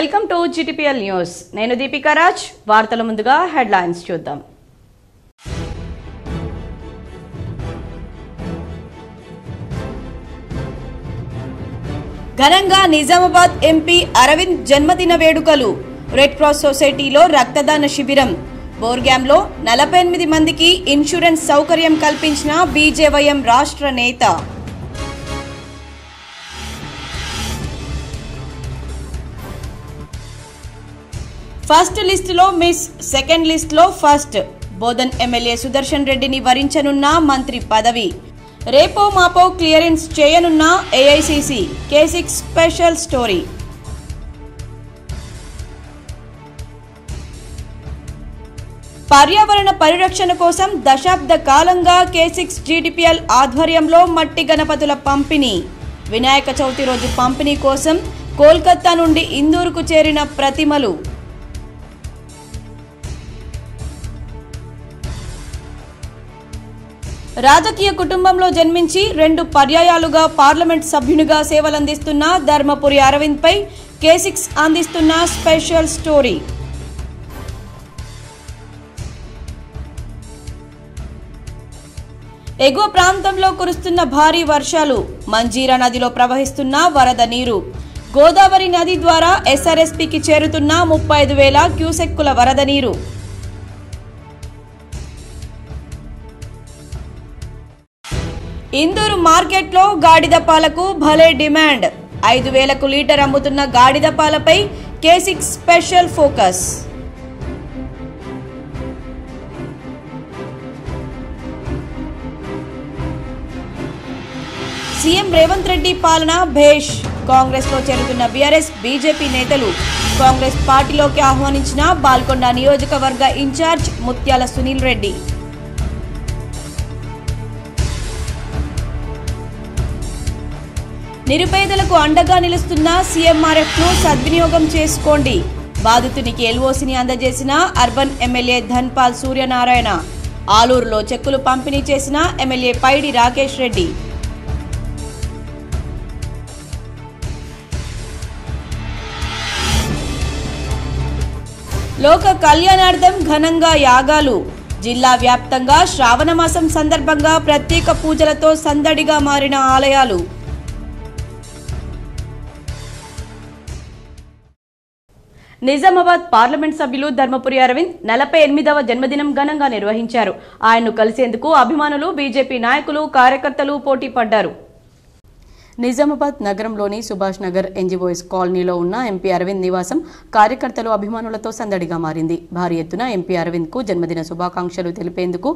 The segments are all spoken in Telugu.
Welcome to GTPL news. నేను దీపికా రాజ్. వార్తల ముందుగా హెడ్లైన్స్ చూద్దాం. ఘనంగా నిజామాబాద్ ఎంపీ అరవింద్ జన్మదిన వేడుకలు. రెడ్ క్రాస్ సొసైటీలో రక్తదాన శిబిరం. బోర్గాంలో 48 మందికి ఇన్సూరెన్స్ సౌకర్యం కల్పించిన బీజేవైఎం రాష్ట్ర నేత. ఫస్ట్ లిస్టులో మిస్, సెకండ్ లిస్టులో ఫస్ట్. బోధన్ ఎమ్మెల్యే సుదర్శన్ రెడ్డిని వరించనున్న మంత్రి పదవి. రేపో మాపో క్లియరెన్స్ చేయనున్న AICC. K6 special story. పర్యావరణ పరిరక్షణ కోసం దశాబ్ద కాలంగా K6 GTPL ఆధ్వర్యంలో మట్టి గణపతుల పంపిణీ. వినాయక చవితి రోజు పంపిణీ కోసం కోల్కతా నుండి ఇందూరుకు చేరిన ప్రతిమలు. రాజకీయ కుటుంబంలో జన్మించి 2 పర్యాయాలుగా పార్లమెంట్ సభ్యునిగా సేవలందిస్తున్న ధర్మపురి అరవింద్ పై K6 అందిస్తున్న స్పెషల్ స్టోరీ. ఎగువ ప్రాంతంలో కురుస్తున్న భారీ వర్షాలు. మంజీరా నదిలో ప్రవహిస్తున్న వరద నీరు. గోదావరి నది ద్వారా SRSPకి చేరుతున్న 35,000 క్యూసెక్కుల వరద నీరు. ఇందూరు మార్కెట్లో గాడిద పాలకు భలే డిమాండ్. 5,000కు లీటర్ అమ్ముతున్న గాడిద పాలపై K6 special focus. CM Revanth Reddy పాలన భేష్. కాంగ్రెస్ లో చేరుతున్న బీఆర్ఎస్ బీజేపీ నేతలు. కాంగ్రెస్ పార్టీలోకి ఆహ్వానించిన బాల్కొండ నియోజకవర్గ ఇన్ఛార్జ్ ముత్యాల సునీల్ రెడ్డి. నిరుపేదలకు అండగా నిలుస్తున్న CMRFను సద్వినియోగం చేసుకోండి. బాధితునికి LOCని అందజేసిన అర్బన్ ఎమ్మెల్యే ధన్పాల్ సూర్యనారాయణ. ఆలూరులో చెక్కులు పంపిణీ చేసిన ఎమ్మెల్యే పైడి రాకేష్ రెడ్డి. లోక కళ్యాణార్థం ఘనంగా యాగాలు. జిల్లా వ్యాప్తంగా శ్రావణ మాసం సందర్భంగా ప్రత్యేక పూజలతో సందడిగా మారిన ఆలయాలు. నిజామాబాద్ పార్లమెంట్ సభ్యులు ధర్మపురి అరవింద్ 48వ జన్మదినం ఘనంగా నిర్వహించారు. ఆయన్ను కలిసేందుకు అభిమానులు, బీజేపీ నాయకులు, కార్యకర్తలు పోటీ పడ్డారు. నిజామాబాద్ నగరంలోని సుభాష్ నగర్ NGOS కాలనీలో ఉన్న ఎంపీ అరవింద్ నివాసం కార్యకర్తలు, అభిమానులతో సందడిగా మారింది. భారీ ఎత్తున ఎంపీ అరవింద్ కు జన్మదిన శుభాకాంక్షలు తెలిపేందుకు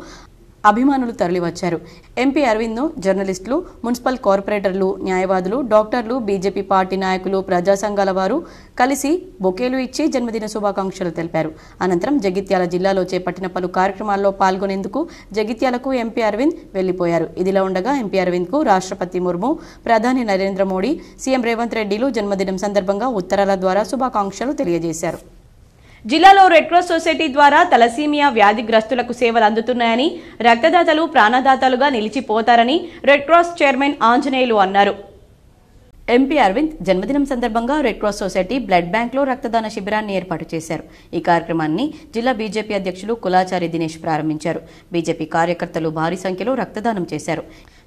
అభిమానులు తరలివచ్చారు. ఎంపీ అరవింద్ను జర్నలిస్టులు, మున్సిపల్ కార్పొరేటర్లు, న్యాయవాదులు, డాక్టర్లు, బీజేపీ పార్టీ నాయకులు, ప్రజా సంఘాల వారు కలిసి బొకేలు ఇచ్చి జన్మదిన శుభాకాంక్షలు తెలిపారు. అనంతరం జగిత్యాల జిల్లాలో చేపట్టిన పలు కార్యక్రమాల్లో పాల్గొనేందుకు జగిత్యాలకు ఎంపీ అరవింద్ వెళ్లిపోయారు. ఇదిలా ఉండగా ఎంపీ అరవింద్కు రాష్ట్రపతి ముర్ము, ప్రధాని నరేంద్ర మోడీ, సీఎం రేవంత్ రెడ్డిలు జన్మదినం సందర్భంగా ఉత్తరాల ద్వారా శుభాకాంక్షలు తెలియజేశారు. జిల్లాలో రెడ్ క్రాస్ సొసైటీ ద్వారా తలసీమియా వ్యాధిగ్రస్తులకు సేవలు అందుతున్నాయని, రక్తదాతలు ప్రాణదాతలుగా నిలిచిపోతారని రెడ్ క్రాస్ చైర్మన్ ఆంజనేయులు అన్నారు. ఎంపీ అరవింద్ జన్మదినం సందర్భంగా రెడ్ క్రాస్ సొసైటీ బ్లడ్ బ్యాంక్లో రక్తదాన శిబిరాన్ని ఏర్పాటు చేశారు. ఈ కార్యక్రమాన్ని జిల్లా బీజేపీ అధ్యక్షులు కులాచారి దినేష్ ప్రారంభించారు. బీజేపీ కార్యకర్తలు భారీ సంఖ్యలో రక్తదానం చేశారు.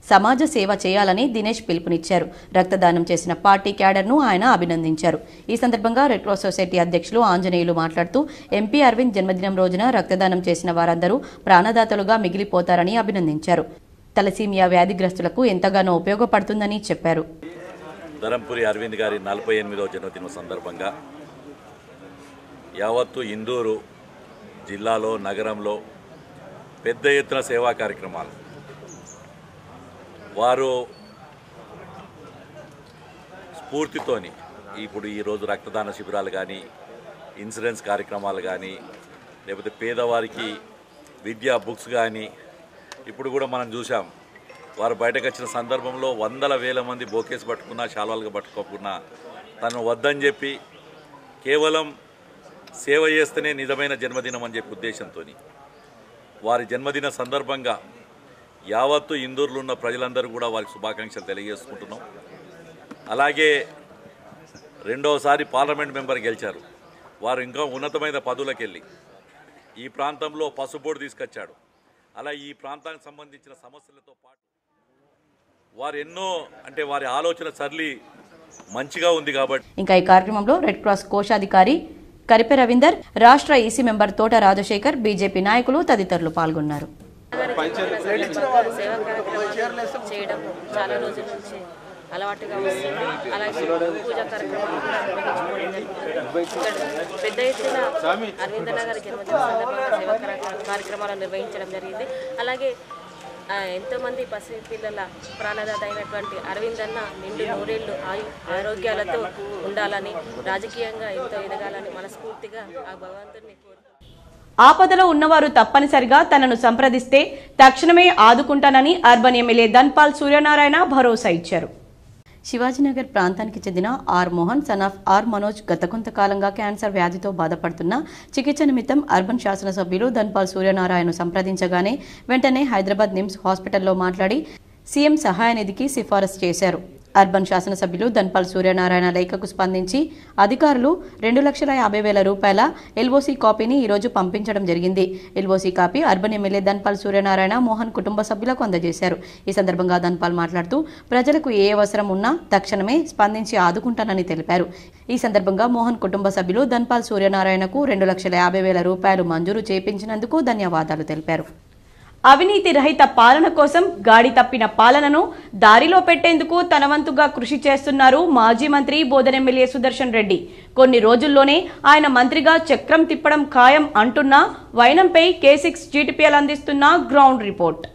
సమాజ సేవ చేయాలని దినేష్ పిలుపునిచ్చారు. రక్తదానం చేసిన పార్టీ క్యాడర్ను ఆయన అభినందించారు. ఈ సందర్భంగా రెడ్ క్రాస్ సొసైటీ అధ్యక్షులు ఆంజనేయులు మాట్లాడుతూ ఎంపీ అరవింద్ జన్మదినం రోజున రక్తదానం చేసిన వారందరూ ప్రాణదాతలుగా మిగిలిపోతారని అభినందించారు. తలసీమియా వ్యాధిగ్రస్తులకు ఎంతగానో ఉపయోగపడుతుందని చెప్పారు. ధర్మపురి అరవింద్ గారి 48వ జన్మదినం సందర్భంగా యావత్తు ఇందూరు జిల్లాలో, నగరంలో పెద్ద ఎత్తున సేవా కార్యక్రమాలు. వారు స్ఫూర్తితోని ఇప్పుడు ఈరోజు రక్తదాన శిబిరాలు కానీ, ఇన్సూరెన్స్ కార్యక్రమాలు కానీ, లేకపోతే పేదవారికి విద్యా బుక్స్ కానీ, ఇప్పుడు కూడా మనం చూసాం వారు బయటకు వచ్చిన సందర్భంలో వందల వేల మంది బోకేస్ పట్టుకున్నా, శాలువాలుగా పట్టుకోకున్నా తను వద్దని చెప్పి కేవలం సేవ చేస్తేనే నిజమైన జన్మదినం అని చెప్పి ఉద్దేశంతో వారి జన్మదిన సందర్భంగా యావత్తు ఇందూరులో ఉన్న ప్రజలందరూ కూడా వారికి శుభాకాంక్షలు తెలియజేసుకుంటున్నాం. అలాగే రెండవసారి పార్లమెంట్ మెంబర్ గెలిచారు. వారు ఇంకా ఉన్నతమైన పదవులకు వెళ్ళి ఈ ప్రాంతంలో పసుబోర్డు తీసుకొచ్చాడు. అలా ఈ ప్రాంతానికి సంబంధించిన సమస్యలతో పాటు వారు ఎన్నో వారి ఆలోచన సరళి మంచిగా ఉంది కాబట్టి. ఇంకా ఈ కార్యక్రమంలో రెడ్ క్రాస్ కోశాధికారి కరిపె రవీందర్, రాష్ట్ర ఈసీ మెంబర్ తోట రాజశేఖర్, బీజేపీ నాయకులు తదితరులు పాల్గొన్నారు. చేయడం చాలా రోజుల నుంచి అలవాటుగా వస్తుంది. అలాగే పూజా కార్యక్రమాలు కూడా నిర్వహించుకోవడం, పెద్ద ఎత్తున అరవిందన్న గారి జన్మదిన సందర్భంగా సేవా కార్యక్రమాలు నిర్వహించడం జరిగింది. అలాగే ఎంతోమంది పసిపిల్లల ప్రాణదాత అయినటువంటి అరవిందన్న నిండు నూరేళ్లు ఆరోగ్యాలతో ఉండాలని, రాజకీయంగా ఎంతో ఎదగాలని మనస్ఫూర్తిగా ఆ భగవంతుడిని కోరుకుంటున్నాను. ఆపదలో ఉన్నవారు తప్పనిసరిగా తనను సంప్రదిస్తే తక్షణమే ఆదుకుంటానని అర్బన్ ఎమ్మెల్యే ధన్పాల్ సూర్యనారాయణ భరోసా ఇచ్చారు. శివాజీనగర్ ప్రాంతానికి చెందిన R Mohan son of R Manoj గత కొంతకాలంగా క్యాన్సర్ వ్యాధితో బాధపడుతున్న చికిత్స నిమిత్తం అర్బన్ శాసనసభ్యులు ధన్పాల్ సూర్యనారాయణ సంప్రదించగానే వెంటనే హైదరాబాద్ నిమ్స్ హాస్పిటల్లో మాట్లాడి సీఎం సహాయ నిధికి సిఫారసు చేశారు. అర్బన్ శాసనసభ్యులు ధన్పాల్ సూర్యనారాయణ లేఖకు స్పందించి అధికారులు 2,50,000 రూపాయల ఎల్ఓసీ కాపీని ఈరోజు పంపించడం జరిగింది. LOC copy urban MLA Dhanpal Suryanarayana Mohan కుటుంబ సభ్యులకు అందజేశారు. ఈ సందర్భంగా ధన్పాల్ మాట్లాడుతూ ప్రజలకు ఏ అవసరం ఉన్నా తక్షణమే స్పందించి ఆదుకుంటానని తెలిపారు. ఈ సందర్భంగా మోహన్ కుటుంబ సభ్యులు ధన్పాల్ సూర్యనారాయణకు 2,50,000 రూపాయలు మంజూరు చేయించినందుకు ధన్యవాదాలు తెలిపారు. అవినీతి రహిత పాలన కోసం గాడి తప్పిన పాలనను దారిలో పెట్టేందుకు తన వంతుగా కృషి చేస్తున్నారు మాజీ మంత్రి బోధన్ ఎమ్మెల్యే సుదర్శన్ రెడ్డి. కొన్ని రోజుల్లోనే ఆయన మంత్రిగా చక్రం తిప్పడం ఖాయం అంటున్న వైనంపై K6 GTPL అందిస్తున్న గ్రౌండ్ రిపోర్ట్.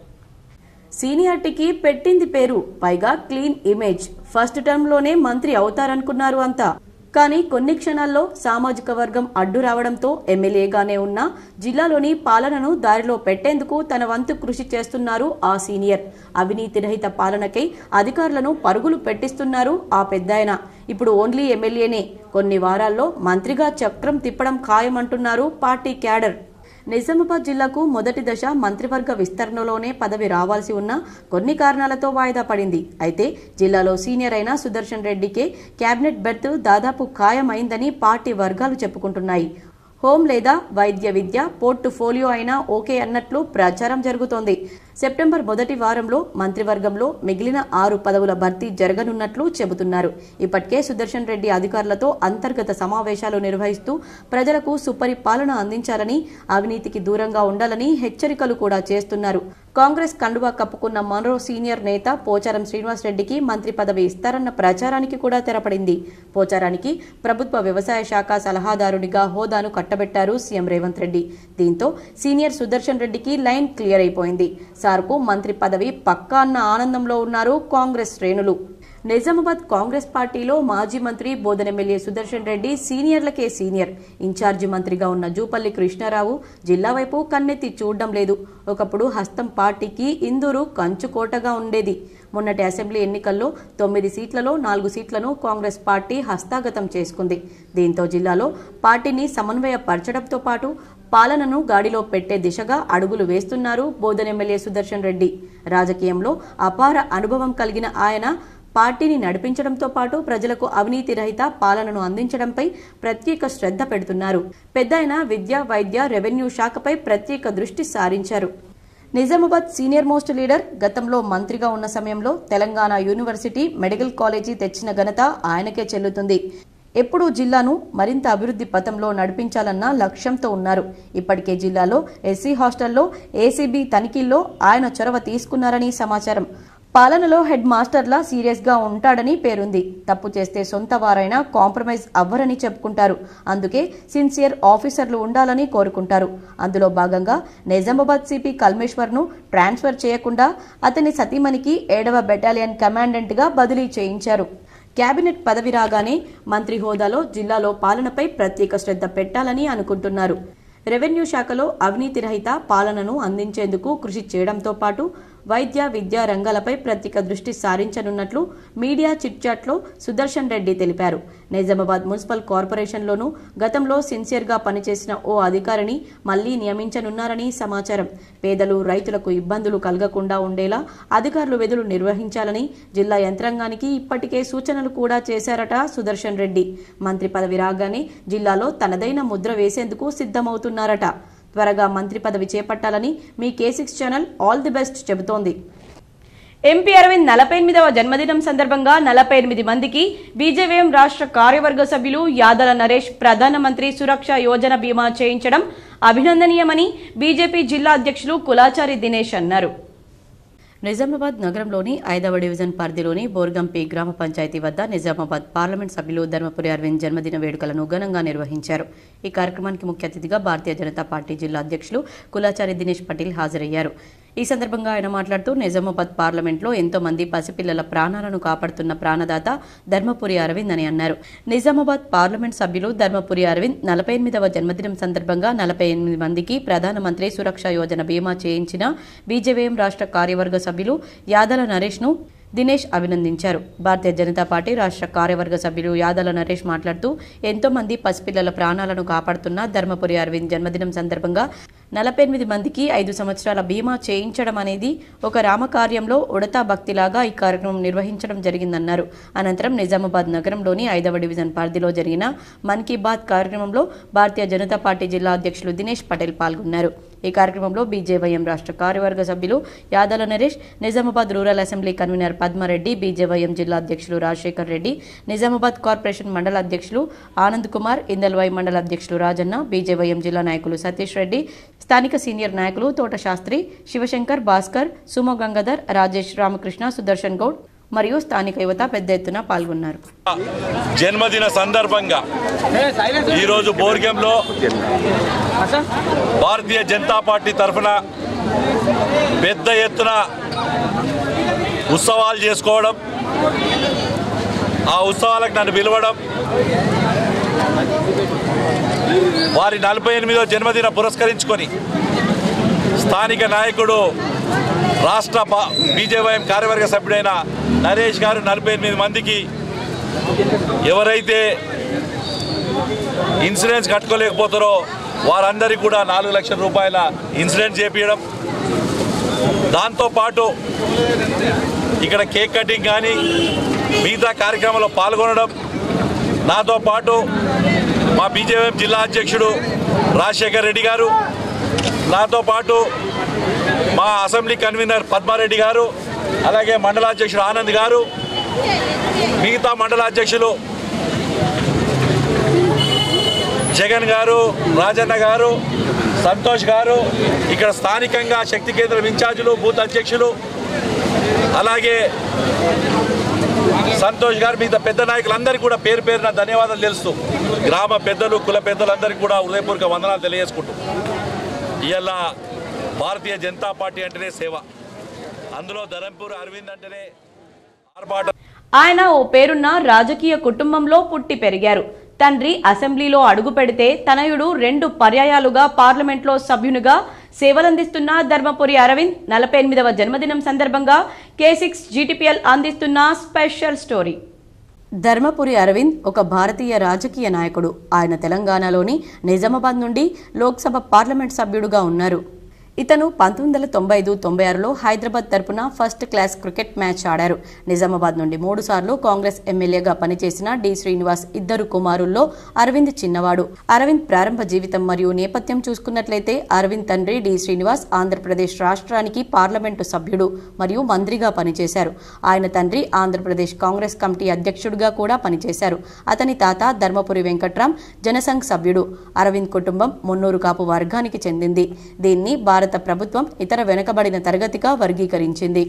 సీనియారిటీకి పెట్టింది పేరు, పైగా క్లీన్ ఇమేజ్. ఫస్ట్ టర్మ్లోనే మంత్రి అవుతారనుకున్నారు అంతా. కానీ కొన్ని క్షణాల్లో సామాజిక వర్గం అడ్డు రావడంతో ఎమ్మెల్యేగానే ఉన్న జిల్లాలోని పాలనను దారిలో పెట్టేందుకు తన వంతు కృషి చేస్తున్నారు ఆ సీనియర్. అవినీతి రహిత పాలనకై అధికారులను పరుగులు పెట్టిస్తున్నారు ఆ పెద్దాయన. ఇప్పుడు ఓన్లీ ఎమ్మెల్యేనే, కొన్ని వారాల్లో మంత్రిగా చక్రం తిప్పడం ఖాయమంటున్నారు పార్టీ క్యాడర్. నిజామాబాద్ జిల్లాకు మొదటి దశ మంత్రివర్గ విస్తరణలోనే పదవి రావాల్సి ఉన్న కొన్ని కారణాలతో వాయిదా పడింది. అయితే జిల్లాలో సీనియర్ అయిన సుదర్శన్ రెడ్డికే కేబినెట్ బెర్త్ దాదాపు ఖాయమైందని పార్టీ వర్గాలు చెప్పుకుంటున్నాయి. హోం లేదా వైద్య విద్య పోర్టుఫోలియో అయినా ఓకే అన్నట్లు ప్రచారం జరుగుతోంది. సెప్టెంబర్ మొదటి వారంలో మంత్రివర్గంలో మిగిలిన 6 పదవుల భర్తీ జరగనున్నట్లు చెబుతున్నారు. ఇప్పటికే సుదర్శన్ రెడ్డి అధికారులతో అంతర్గత సమావేశాలు నిర్వహిస్తూ ప్రజలకు సుపరిపాలన అందించాలని, అవినీతికి దూరంగా ఉండాలని హెచ్చరికలు కూడా చేస్తున్నారు. కాంగ్రెస్ కండువా కప్పుకున్న మరో సీనియర్ నేత పోచారం శ్రీనివాస్ రెడ్డికి మంత్రి పదవి ఇస్తారన్న ప్రచారానికి కూడా తెరపడింది. పోచారానికి ప్రభుత్వ వ్యవసాయ శాఖ సలహాదారునిగా హోదాను కట్టబెట్టారు సీఎం రేవంత్ రెడ్డి. దీంతో సీనియర్ సుదర్శన్ రెడ్డికి లైన్ క్లియర్ అయిపోయింది. సార్కు మంత్రి పదవి పక్కా అన్న ఆనందంలో ఉన్నారు కాంగ్రెస్ శ్రేణులు. నిజామాబాద్ కాంగ్రెస్ పార్టీలో మాజీ మంత్రి బోధన్ ఎమ్మెల్యే సుదర్శన్ రెడ్డి సీనియర్లకే సీనియర్. ఇన్ఛార్జి మంత్రిగా ఉన్న జూపల్లి కృష్ణారావు జిల్లా వైపు కన్నెత్తి చూడడం లేదు. ఒకప్పుడు హస్తం పార్టీకి ఇందూరు కంచుకోటగా ఉండేది. మొన్నటి అసెంబ్లీ ఎన్నికల్లో 9 సీట్లలో 4 సీట్లను కాంగ్రెస్ పార్టీ హస్తగతం చేసుకుంది. దీంతో జిల్లాలో పార్టీని సమన్వయపరచడంతో పాటు పాలనను గాడిలో పెట్టే దిశగా అడుగులు వేస్తున్నారు బోధన్ ఎమ్మెల్యే సుదర్శన్ రెడ్డి. రాజకీయంలో అపార అనుభవం కలిగిన ఆయన పార్టీని నడిపించడంతో పాటు ప్రజలకు అవినీతి రహిత పాలనను అందించడంపై ప్రత్యేక శ్రద్ధ పెడుతున్నారు. పెద్దాయన విద్య, వైద్య, రెవెన్యూ శాఖపై ప్రత్యేక దృష్టి సారించారు. Nizamabad senior most leader. గతంలో మంత్రిగా ఉన్న సమయంలో తెలంగాణ యూనివర్సిటీ మెడికల్ కాలేజీ తెచ్చిన ఘనత ఆయనకే చెల్లుతుంది. ఎప్పుడూ జిల్లాను మరింత అభివృద్ధి పథంలో నడిపించాలన్న లక్ష్యంతో ఉన్నారు. ఇప్పటికే జిల్లాలో ఎస్సీ హాస్టల్లో ఏసీబీ తనిఖీల్లో ఆయన చొరవ తీసుకున్నారని సమాచారం. పాలనలో హెడ్ మాస్టర్లా సీరియస్గా ఉంటాడని పేరుంది. తప్పు చేస్తే సొంత వారైనా కాంప్రమైజ్ అవ్వరని చెప్పుకుంటారు. అందుకే సిన్సియర్ ఆఫీసర్లు ఉండాలని కోరుకుంటారు. అందులో భాగంగా నిజామాబాద్ సిపి కల్మేశ్వర్ను ట్రాన్స్ఫర్ చేయకుండా అతని సతీమణికి 7వ బెటాలియన్ కమాండెంట్గా బదిలీ చేయించారు. కేబినెట్ పదవి రాగానే మంత్రి హోదాలో జిల్లాలో పాలనపై ప్రత్యేక శ్రద్ధ పెట్టాలని అనుకుంటున్నారు. రెవెన్యూ శాఖలో అవినీతి రహిత పాలనను అందించేందుకు కృషి చేయడంతో పాటు వైద్య విద్యా రంగాలపై ప్రత్యేక దృష్టి సారించనున్నట్లు మీడియా చిట్చాట్లో సుదర్శన్ రెడ్డి తెలిపారు. నిజామాబాద్ మున్సిపల్ కార్పొరేషన్లోనూ గతంలో సిన్సియర్గా పనిచేసిన ఓ అధికారిని మళ్లీ నియమించనున్నారని సమాచారం. పేదలు రైతులకు ఇబ్బందులు కలగకుండా ఉండేలా అధికారులు విధులు నిర్వహించాలని జిల్లా యంత్రాంగానికి ఇప్పటికే సూచనలు కూడా చేశారట సుదర్శన్ రెడ్డి. మంత్రి పదవి రాగానే జిల్లాలో తనదైన ముద్ర వేసేందుకు సిద్ధమవుతున్నారట. త్వరగా మంత్రి పదవి చేపట్టాలని మీ K6 channel all the best చెబుతోంది. ఎంపీ అరవింద్ 48వ జన్మదినం సందర్భంగా 48 మందికి బీజేవైఎం రాష్ట్ర కార్యవర్గ సభ్యులు యాదల నరేష్ ప్రధానమంత్రి సురక్ష యోజన బీమా చేయించడం అభినందనీయమని బీజేపీ జిల్లా అధ్యక్షులు కులాచారి దినేష్ అన్నారు. నిజామాబాద్ నగరంలోని 5వ డివిజన్ పరిధిలోని బోర్గంపి గ్రామ పంచాయతీ వద్ద నిజామాబాద్ పార్లమెంట్ సభ్యులు ధర్మపురి అరవింద్ జన్మదిన వేడుకలను ఘనంగా నిర్వహించారు. ఈ కార్యక్రమానికి ముఖ్య అతిథిగా భారతీయ జనతా పార్టీ జిల్లా అధ్యక్షులు కులాచారి దినేష్ పటేల్ హాజరయ్యారు. ఈ సందర్భంగా ఆయన మాట్లాడుతూ నిజామాబాద్ పార్లమెంట్లో ఎంతో మంది పసిపిల్లల ప్రాణాలను కాపాడుతున్న ప్రాణదాత ధర్మపురి అరవింద్ అని అన్నారు. నిజామాబాద్ పార్లమెంట్ సభ్యులు ధర్మపురి అరవింద్ 48వ జన్మదినం సందర్భంగా 48 మందికి ప్రధానమంత్రి సురక్ష యోజన బీమా చేయించిన బీజేవైఎం రాష్ట్ర కార్యవర్గ సభ్యులు యాదల నరేష్ ను దినేష్ అభినందించారు. భారతీయ జనతా పార్టీ రాష్ట్ర కార్యవర్గ సభ్యులు యాదల నరేష్ మాట్లాడుతూ ఎంతో మంది పసిపిల్లల ప్రాణాలను కాపాడుతున్న ధర్మపురి అరవింద్ జన్మదినం సందర్భంగా 48 మందికి 5 సంవత్సరాల బీమా చేయించడం అనేది ఒక రామకార్యంలో ఉడతా భక్తిలాగా ఈ కార్యక్రమం నిర్వహించడం జరిగిందన్నారు. అనంతరం నిజామాబాద్ నగరంలోని 5వ డివిజన్ పరిధిలో జరిగిన మన్ కీ బాత్ కార్యక్రమంలో భారతీయ జనతా పార్టీ జిల్లా అధ్యక్షులు దినేష్ పటేల్ పాల్గొన్నారు. ఈ కార్యక్రమంలో బీజేవైఎం రాష్ట్ర కార్యవర్గ సభ్యులు Yadala Naresh, Nizamabad rural assembly convener Padma Reddy, BJYM జిల్లా అధ్యక్షులు రాజశేఖర్ రెడ్డి, నిజామాబాద్ కార్పొరేషన్ మండల అధ్యక్షులు ఆనంద్ కుమార్, ఇందల్వై మండల అధ్యక్షులు రాజన్న, బీజేవైఎం జిల్లా నాయకులు సతీష్ రెడ్డి, స్థానిక సీనియర్ నాయకులు తోట శాస్త్రి, శివశంకర్, భాస్కర్, సుమో గంగాధర్, రాజేష్, రామకృష్ణ, సుదర్శన్ గౌడ్ మరియు స్థానిక యువత పెద్ద ఎత్తున పాల్గొన్నారు. జన్మదిన సందర్భంగా ఈరోజు బోర్గంలో భారతీయ జనతా పార్టీ తరఫున పెద్ద ఎత్తున ఉత్సవాలు చేసుకోవడం, ఆ ఉత్సవాలకు నన్ను పిలవడం, వారి 48వ జన్మదిన పురస్కరించుకొని స్థానిక నాయకుడు రాష్ట్ర బీజేవైఎం కార్యవర్గ సభ్యుడైన నరేష్ గారు 48 మందికి ఎవరైతే ఇన్సూరెన్స్ కట్టుకోలేకపోతారో వారందరికీ కూడా 4 లక్షల రూపాయల ఇన్సూరెన్స్ చేపించడం, దాంతోపాటు ఇక్కడ కేక్ కటింగ్ కానీ మిగతా కార్యక్రమంలో పాల్గొనడం, నాతో పాటు మా బీజేవైఎం జిల్లా అధ్యక్షుడు రాజశేఖర్ రెడ్డి గారు, నాతో పాటు మా అసెంబ్లీ కన్వీనర్ పద్మారెడ్డి గారు, అలాగే మండలాధ్యక్షుడు ఆనంద్ గారు, మిగతా మండలాధ్యక్షులు జగన్ గారు, రాజన్న గారు, సంతోష్ గారు, ఇక్కడ స్థానికంగా శక్తి కేంద్రం ఇన్ఛార్జీలు, బూత్ అధ్యక్షులు, అలాగే సంతోష్ గారు, మిగతా పెద్ద నాయకులందరికీ కూడా పేరు పేరున ధన్యవాదాలు తెలుస్తూ గ్రామ పెద్దలు, కుల పెద్దలందరికీ కూడా హృదయపూర్వక వందనాలు తెలియజేసుకుంటూ ఇవాళ భారతీయ జనతా పార్టీ అంటేనే సేవ, అందులో ధర్మపురి అరవింద్ అంటేనే ఆర్భాటం. ఆయన ఓ పేరున్న రాజకీయ కుటుంబంలో పుట్టి పెరిగారు. తండ్రి అసెంబ్లీలో అడుగు పెడితే తనయుడు 2 పర్యాయాలుగా పార్లమెంట్లో సభ్యునిగా సేవలందిస్తున్న ధర్మపురి అరవింద్ 48వ జన్మదినం సందర్భంగా K6 GTPL అందిస్తున్న స్పెషల్ స్టోరీ. ధర్మపురి అరవింద్ ఒక భారతీయ రాజకీయ నాయకుడు. ఆయన తెలంగాణలోని నిజామాబాద్ నుండి లోక్సభ పార్లమెంట్ సభ్యుడుగా ఉన్నారు. ఇతను 1995-96లో హైదరాబాద్ తరపున ఫస్ట్ క్లాస్ క్రికెట్ మ్యాచ్ ఆడారు. నిజామాబాద్ నుండి 3 సార్లు కాంగ్రెస్ ఎమ్మెల్యేగా పనిచేసిన డి శ్రీనివాస్ 2 కుమారుల్లో అరవింద్ చిన్నవాడు. అరవింద్ ప్రారంభ జీవితం మరియు నేపథ్యం చూసుకున్నట్లయితే అరవింద్ తండ్రి డి శ్రీనివాస్ ఆంధ్రప్రదేశ్ రాష్ట్రానికి పార్లమెంటు సభ్యుడు మరియు మంత్రిగా పనిచేశారు. ఆయన తండ్రి ఆంధ్రప్రదేశ్ కాంగ్రెస్ కమిటీ అధ్యక్షుడిగా కూడా పనిచేశారు. అతని తాత ధర్మపురి వెంకట్రామ్ జనసంఘ్ సభ్యుడు. అరవింద్ కుటుంబం మున్నూరు కాపు వర్గానికి చెందింది. దీన్ని భారత ప్రభుత్వం ఇతర వెనుకబడిన తరగతిగా వర్గీకరించింది.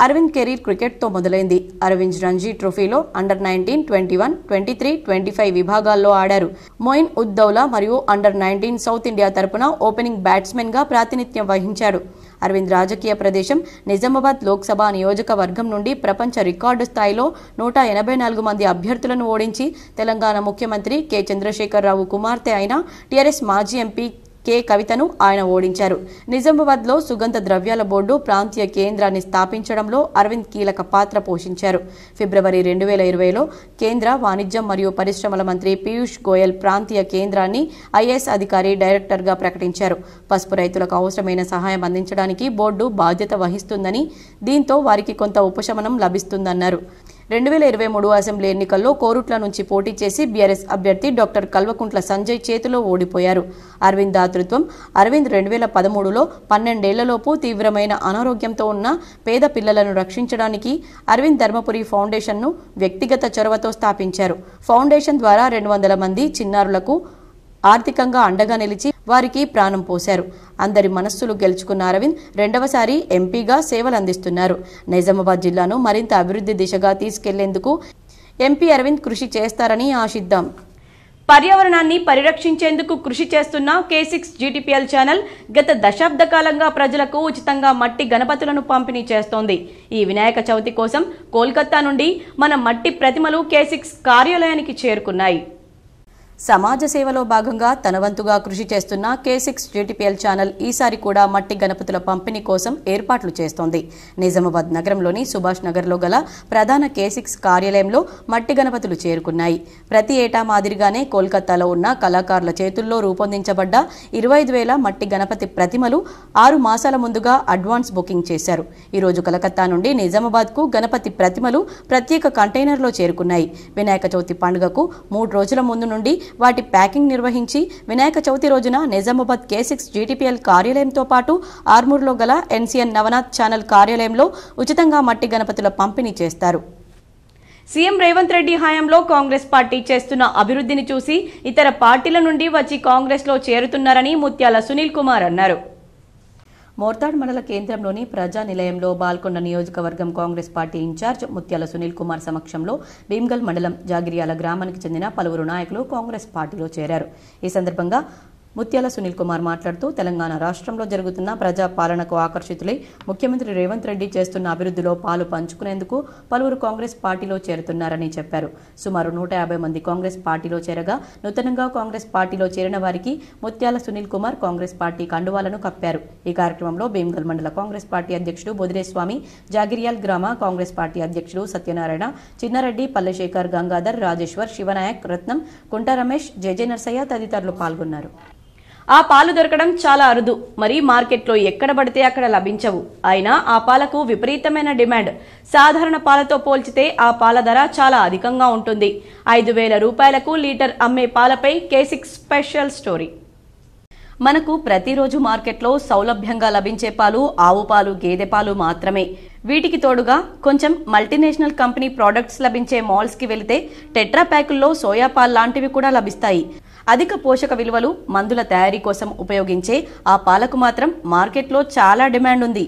అరవింద్ కెరీర్ క్రికెట్తో మొదలైంది. అరవింద్ రంజీ ట్రోఫీలో అండర్ 19, 21, 23, 25 విభాగాల్లో ఆడారు. మొయిన్ ఉద్ దౌలా మరియు అండర్ 19 సౌత్ ఇండియా తరపున ఓపెనింగ్ బ్యాట్స్మెన్ గా ప్రాతినిధ్యం వహించాడు. అరవింద్ రాజకీయ ప్రదేశం నిజామాబాద్ లోక్సభ నియోజకవర్గం నుండి ప్రపంచ రికార్డు స్థాయిలో 184 మంది అభ్యర్థులను ఓడించి తెలంగాణ ముఖ్యమంత్రి కె చంద్రశేఖరరావు కుమార్తె అయిన టీఆర్ఎస్ మాజీ ఎంపీ కె కవితను ఆయన ఓడించారు. నిజామాబాద్లో సుగంధ ద్రవ్యాల బోర్డు ప్రాంతీయ కేంద్రాన్ని స్థాపించడంలో అరవింద్ కీలక పాత్ర పోషించారు. ఫిబ్రవరి 2020లో కేంద్ర వాణిజ్యం మరియు పరిశ్రమల మంత్రి పీయూష్ గోయల్ ప్రాంతీయ కేంద్రాన్ని ఐఏఎస్ అధికారి డైరెక్టర్గా ప్రకటించారు. పసుపు రైతులకు అవసరమైన సహాయం అందించడానికి బోర్డు బాధ్యత వహిస్తుందని, దీంతో వారికి కొంత ఉపశమనం లభిస్తుందన్నారు. 2023 అసెంబ్లీ ఎన్నికల్లో కోరుట్ల నుంచి పోటీ చేసి బీఆర్ఎస్ అభ్యర్థి డాక్టర్ కల్వకుంట్ల సంజయ్ చేతిలో ఓడిపోయారు. అరవింద్ దాతృత్వం. అరవింద్ 2013లో 12 ఏళ్లలోపు తీవ్రమైన అనారోగ్యంతో ఉన్న పేద పిల్లలను రక్షించడానికి అరవింద్ ధర్మపురి ఫౌండేషన్ను వ్యక్తిగత చొరవతో స్థాపించారు. ఫౌండేషన్ ద్వారా 200 మంది చిన్నారులకు ఆర్థికంగా అండగా నిలిచి వారికి ప్రాణం పోశారు. అందరి మనస్సులు గెలుచుకున్న అరవింద్ రెండవసారి ఎంపీగా సేవలు అందిస్తున్నారు. నిజామాబాద్ జిల్లాను మరింత అభివృద్ధి దిశగా తీసుకెళ్లేందుకు ఎంపీ అరవింద్ కృషి చేస్తారని ఆశిద్దాం. పర్యావరణాన్ని పరిరక్షించేందుకు కృషి చేస్తున్న K6 GTPL ఛానల్ గత దశాబ్ద కాలంగా ప్రజలకు ఉచితంగా మట్టి గణపతులను పంపిణీ చేస్తోంది. ఈ వినాయక చవితి కోసం కోల్కతా నుండి మన మట్టి ప్రతిమలు K6 కార్యాలయానికి చేరుకున్నాయి. సమాజ సేవలో భాగంగా తన వంతుగా కృషి చేస్తున్న K6 GTPL ఛానల్ ఈసారి కూడా మట్టి గణపతుల పంపిణీ కోసం ఏర్పాట్లు చేస్తోంది. నిజామాబాద్ నగరంలోని సుభాష్ నగర్లో గల ప్రధాన K6 కార్యాలయంలో మట్టి గణపతులు చేరుకున్నాయి. ప్రతి ఏటా మాదిరిగానే కోల్కతాలో ఉన్న కళాకారుల చేతుల్లో రూపొందించబడ్డ 25,000 మట్టి గణపతి ప్రతిమలు 6 మాసాల ముందుగా అడ్వాన్స్ బుకింగ్ చేశారు. ఈరోజు కలకత్తా నుండి నిజామాబాద్కు గణపతి ప్రతిమలు ప్రత్యేక కంటైనర్లో చేరుకున్నాయి. వినాయక చవితి పండుగకు 3 రోజుల ముందు నుండి వాటి ప్యాకింగ్ నిర్వహించి వినాయక చవితి రోజున నిజామాబాద్ K6 GTPL కార్యాలయంతో పాటు ఆర్మూర్లో గల NCN నవనాథ్ ఛానల్ కార్యాలయంలో ఉచితంగా మట్టి గణపతుల పంపిణీ చేస్తారు. సీఎం రేవంత్ రెడ్డి హయాంలో కాంగ్రెస్ పార్టీ చేస్తున్న అభివృద్ధిని చూసి ఇతర పార్టీల నుండి వచ్చి కాంగ్రెస్లో చేరుతున్నారని ముత్యాల సునీల్ కుమార్ అన్నారు. మోర్తాడ్ మండల కేంద్రంలోని ప్రజా నిలయంలో బాల్కొండ నియోజకవర్గం కాంగ్రెస్ పార్టీ ఇన్ఛార్జ్ ముత్యాల సునీల్ కుమార్ సమక్షంలో భీమ్గల్ మండలం జాగిర్యాల గ్రామానికి చెందిన పలువురు నాయకులు కాంగ్రెస్ పార్టీలో చేరారు. ఈ సందర్భంగా ముత్యాల సునీల్ కుమార్ మాట్లాడుతూ తెలంగాణ రాష్ట్రంలో జరుగుతున్న ప్రజా పాలనకు ఆకర్షితులై ముఖ్యమంత్రి రేవంత్ రెడ్డి చేస్తున్న అభివృద్ధిలో పాలు పంచుకునేందుకు పలువురు కాంగ్రెస్ పార్టీలో చేరుతున్నారని చెప్పారు. సుమారు 150 మంది కాంగ్రెస్ పార్టీలో చేరగా నూతనంగా కాంగ్రెస్ పార్టీలో చేరిన వారికి ముత్యాల సునీల్ కుమార్ కాంగ్రెస్ పార్టీ కండువాలను కప్పారు. ఈ కార్యక్రమంలో భీమ్గల్ మండల కాంగ్రెస్ పార్టీ అధ్యక్షుడు బొదిరేస్వామి, జాగిర్యాల్ గ్రామ కాంగ్రెస్ పార్టీ అధ్యక్షుడు సత్యనారాయణ, చిన్నారెడ్డి, పల్లెశేఖర్, గంగాధర్, రాజేశ్వర్, శివనాయక్, రత్నం, కుంట రమేష్, జెజె నర్సయ్య తదితరులు పాల్గొన్నారు. ఆ పాలు దొరకడం చాలా అరుదు. మరి మార్కెట్లో ఎక్కడ పడితే అక్కడ లభించవు. అయినా ఆ పాలకు విపరీతమైన డిమాండ్. సాధారణ పాలతో పోల్చితే ఆ పాల ధర చాలా అధికంగా ఉంటుంది. 5,000 రూపాయలకు లీటర్ అమ్మే పాలపై K6 స్పెషల్ స్టోరీ. మనకు ప్రతిరోజు మార్కెట్లో సౌలభ్యంగా లభించే పాలు ఆవు పాలు, గేదె పాలు మాత్రమే. వీటికి తోడుగా కొంచెం మల్టీనేషనల్ కంపెనీ ప్రొడక్ట్స్ లభించే మాల్స్కి వెళితే టెట్రా ప్యాకుల్లో సోయా పాలు లాంటివి కూడా లభిస్తాయి. అధిక పోషక విలువలు, మందుల తయారీ కోసం ఉపయోగించే ఆ పాలకు మాత్రం మార్కెట్లో చాలా డిమాండ్ ఉంది.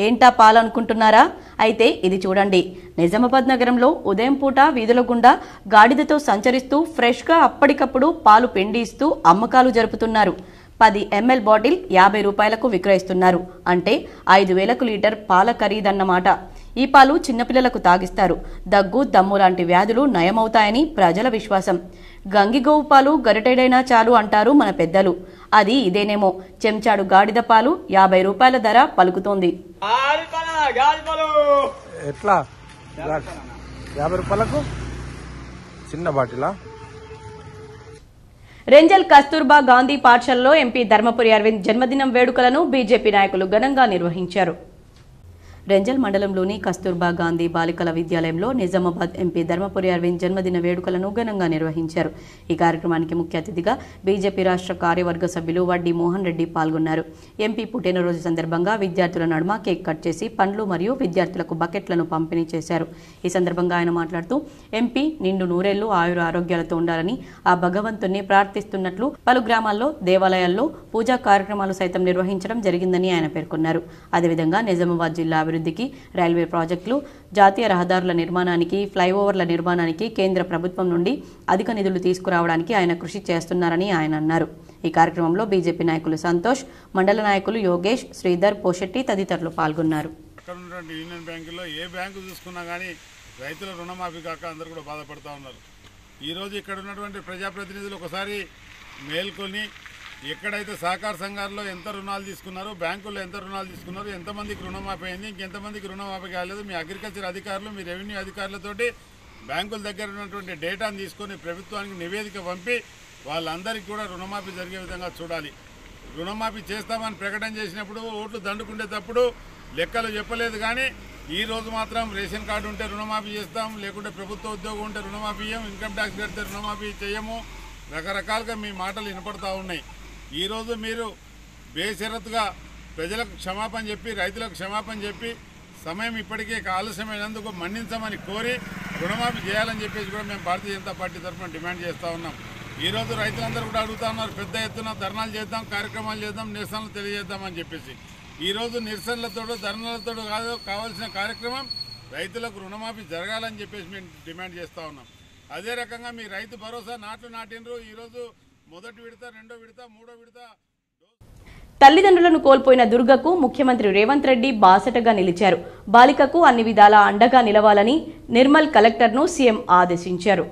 ఏంటా పాలు అనుకుంటున్నారా? అయితే ఇది చూడండి. నిజామాబాద్ నగరంలో ఉదయం పూట వీధుల గుండా గాడిదతో సంచరిస్తూ ఫ్రెష్గా అప్పటికప్పుడు పాలు పిండి ఇస్తూ అమ్మకాలు జరుపుతున్నారు. 10 ml బాటిల్ 50 రూపాయలకు విక్రయిస్తున్నారు. అంటే 5,000కు లీటర్ పాల ఖరీదన్నమాట. ఈ పాలు చిన్నపిల్లలకు తాగిస్తారు. దగ్గు, దమ్ము లాంటి వ్యాధులు నయమవుతాయని ప్రజల విశ్వాసం. గంగిగోవు పాలు గరిటెడైనా చాలు అంటారు మన పెద్దలు. అది ఇదేనేమో. చెంచాడు గాడిద పాలు 50 రూపాయల ధర పలుకుతోంది. ఎట్లా 50 రూపాయలకు చిన్న బాటిలా? రెంజల్ కస్తూర్బా గాంధీ పాఠశాలలో ఎంపీ ధర్మపురి అరవింద్ జన్మదినం వేడుకలను బీజేపీ నాయకులు ఘనంగా నిర్వహించారు. రెంజల్ మండలంలోని కస్తూర్బా గాంధీ బాలికల విద్యాలయంలో నిజామాబాద్ ఎంపీ ధర్మపురి అరవింద్ జన్మదిన వేడుకలను ఘనంగా నిర్వహించారు. ఈ కార్యక్రమానికి ముఖ్య అతిథిగా బీజేపీ రాష్ట్ర కార్యవర్గ సభ్యులు వడ్డీ మోహన్ రెడ్డి పాల్గొన్నారు. ఎంపీ పుట్టినరోజు సందర్భంగా విద్యార్థుల నడుమ కేక్ కట్ చేసి పండ్లు మరియు విద్యార్థులకు బకెట్లను పంపిణీ చేశారు. ఈ సందర్భంగా ఆయన మాట్లాడుతూ ఎంపీ నిండు నూరేళ్లు ఆయుర ఆరోగ్యాలతో ఉండాలని ఆ భగవంతుణ్ణి ప్రార్థిస్తున్నట్లు పలు గ్రామాల్లో, దేవాలయాల్లో పూజా కార్యక్రమాలు సైతం నిర్వహించడం జరిగిందని ఆయన పేర్కొన్నారు. అదేవిధంగా నిజామాబాద్ జిల్లా అభివృద్ధికి, రైల్వే ప్రాజెక్టులు, జాతీయ రహదారుల నిర్మాణానికి, ఫ్లైఓవర్ల నిర్మాణానికి కేంద్ర ప్రభుత్వం నుండి అధిక నిధులు తీసుకురావడానికి ఆయన కృషి చేస్తున్నారని ఆయన అన్నారు. ఈ కార్యక్రమంలో బీజేపీ నాయకులు సంతోష్, మండల నాయకులు యోగేష్, శ్రీధర్, పోషెట్టి తదితరులు పాల్గొన్నారు. యూనియన్ బ్యాంకులో ఏ బ్యాంకు చూసుకున్నా కానీ రైతుల రుణమాఫీ కాక అందరూ కూడా బాధపడుతూ ఉన్నారు. ఈరోజు ఇక్కడ ఉన్నటువంటి ప్రజాప్రతినిధులు ఒకసారి మేల్కొని ఎక్కడైతే సహకార సంఘాల్లో ఎంత రుణాలు తీసుకున్నారో, బ్యాంకుల్లో ఎంత రుణాలు తీసుకున్నారో, ఎంతమందికి రుణమాఫీ అయింది, ఇంకెంతమందికి రుణమాఫీ కాలేదు, మీ అగ్రికల్చర్ అధికారులు, మీ రెవెన్యూ అధికారులతోటి బ్యాంకుల దగ్గర ఉన్నటువంటి డేటాను తీసుకొని ప్రభుత్వానికి నివేదిక పంపి వాళ్ళందరికీ కూడా రుణమాఫీ జరిగే విధంగా చూడాలి. రుణమాఫీ చేస్తామని ప్రకటన చేసినప్పుడు ఓట్లు దండుకునేటప్పుడు లెక్కలు చెప్పలేదు, కానీ ఈరోజు మాత్రం రేషన్ కార్డు ఉంటే రుణమాఫీ చేస్తాం, లేకుంటే ప్రభుత్వ ఉద్యోగం ఉంటే రుణమాఫీ చేయం, ఇన్కమ్ ట్యాక్స్ కడితే రుణమాఫీ చేయము, రకరకాలుగా మీ మాటలు వినపడతా ఉన్నాయి. ఈరోజు మీరు బేషరతుగా ప్రజలకు క్షమాపణ చెప్పి, రైతులకు క్షమాపణ చెప్పి, సమయం ఇప్పటికే ఆలస్యమైనందుకు మన్నించమని కోరి రుణమాఫీ చేయాలని చెప్పేసి కూడా మేము భారతీయ జనతా పార్టీ తరఫున డిమాండ్ చేస్తూ ఉన్నాం. ఈరోజు రైతులందరూ కూడా అడుగుతా ఉన్నారు, పెద్ద ఎత్తున ధర్నాలు చేద్దాం, కార్యక్రమాలు చేద్దాం, నిరసనలు తెలియజేద్దామని చెప్పేసి. ఈరోజు నిరసనలతో ధర్నాలతో కాదు, కావాల్సిన కార్యక్రమం రైతులకు రుణమాఫీ జరగాలని చెప్పేసి మేము డిమాండ్ చేస్తూ ఉన్నాం. అదే రకంగా మీ రైతు భరోసా నాట్లు నాటినరు. ఈరోజు మొదటి విడత, రెండో విడత, మూడో విడత. తల్లిదండ్రులను కోల్పోయిన దుర్గకు ముఖ్యమంత్రి రేవంత్ రెడ్డి బాసటగా నిలిచారు. బాలికకు అన్ని విధాలా అండగా నిలవాలని నిర్మల్ కలెక్టర్ను సీఎం ఆదేశించారు.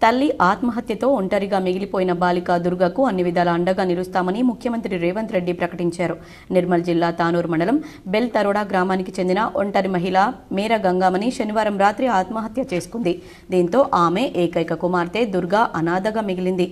తల్లి ఆత్మహత్యతో ఒంటరిగా మిగిలిపోయిన బాలిక దుర్గకు అన్ని విధాల అండగా నిలుస్తామని ముఖ్యమంత్రి రేవంత్ రెడ్డి ప్రకటించారు. నిర్మల్ జిల్లా తానూరు మండలం బెల్ తరోడా గ్రామానికి చెందిన ఒంటరి మహిళ మేర గంగామణి శనివారం రాత్రి ఆత్మహత్య చేసుకుంది. దీంతో ఆమె ఏకైక కుమార్తె దుర్గా అనాథగా మిగిలింది.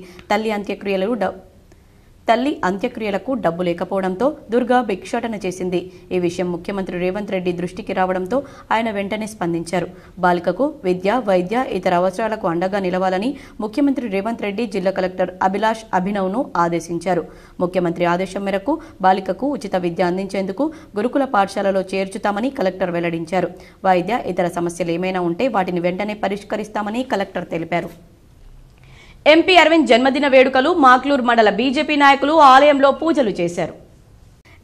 తల్లి అంత్యక్రియలకు డబ్బు లేకపోవడంతో దుర్గా భిక్షాటన చేసింది. ఈ విషయం ముఖ్యమంత్రి రేవంత్ రెడ్డి దృష్టికి రావడంతో ఆయన వెంటనే స్పందించారు. బాలికకు విద్య, వైద్య, ఇతర అవసరాలకు అండగా నిలవాలని ముఖ్యమంత్రి రేవంత్ రెడ్డి జిల్లా కలెక్టర్ అభిలాష్ అభినవ్ను ఆదేశించారు. ముఖ్యమంత్రి ఆదేశం మేరకు బాలికకు ఉచిత విద్య అందించేందుకు గురుకుల పాఠశాలలో చేర్చుతామని కలెక్టర్ వెల్లడించారు. వైద్య, ఇతర సమస్యలు ఏమైనా ఉంటే వాటిని వెంటనే పరిష్కరిస్తామని కలెక్టర్ తెలిపారు. ఎంపీ అరవింద్ జన్మదిన వేడుకలు మాక్లూర్ మండల బీజేపీ నాయకులు ఆలయంలో పూజలు చేశారు.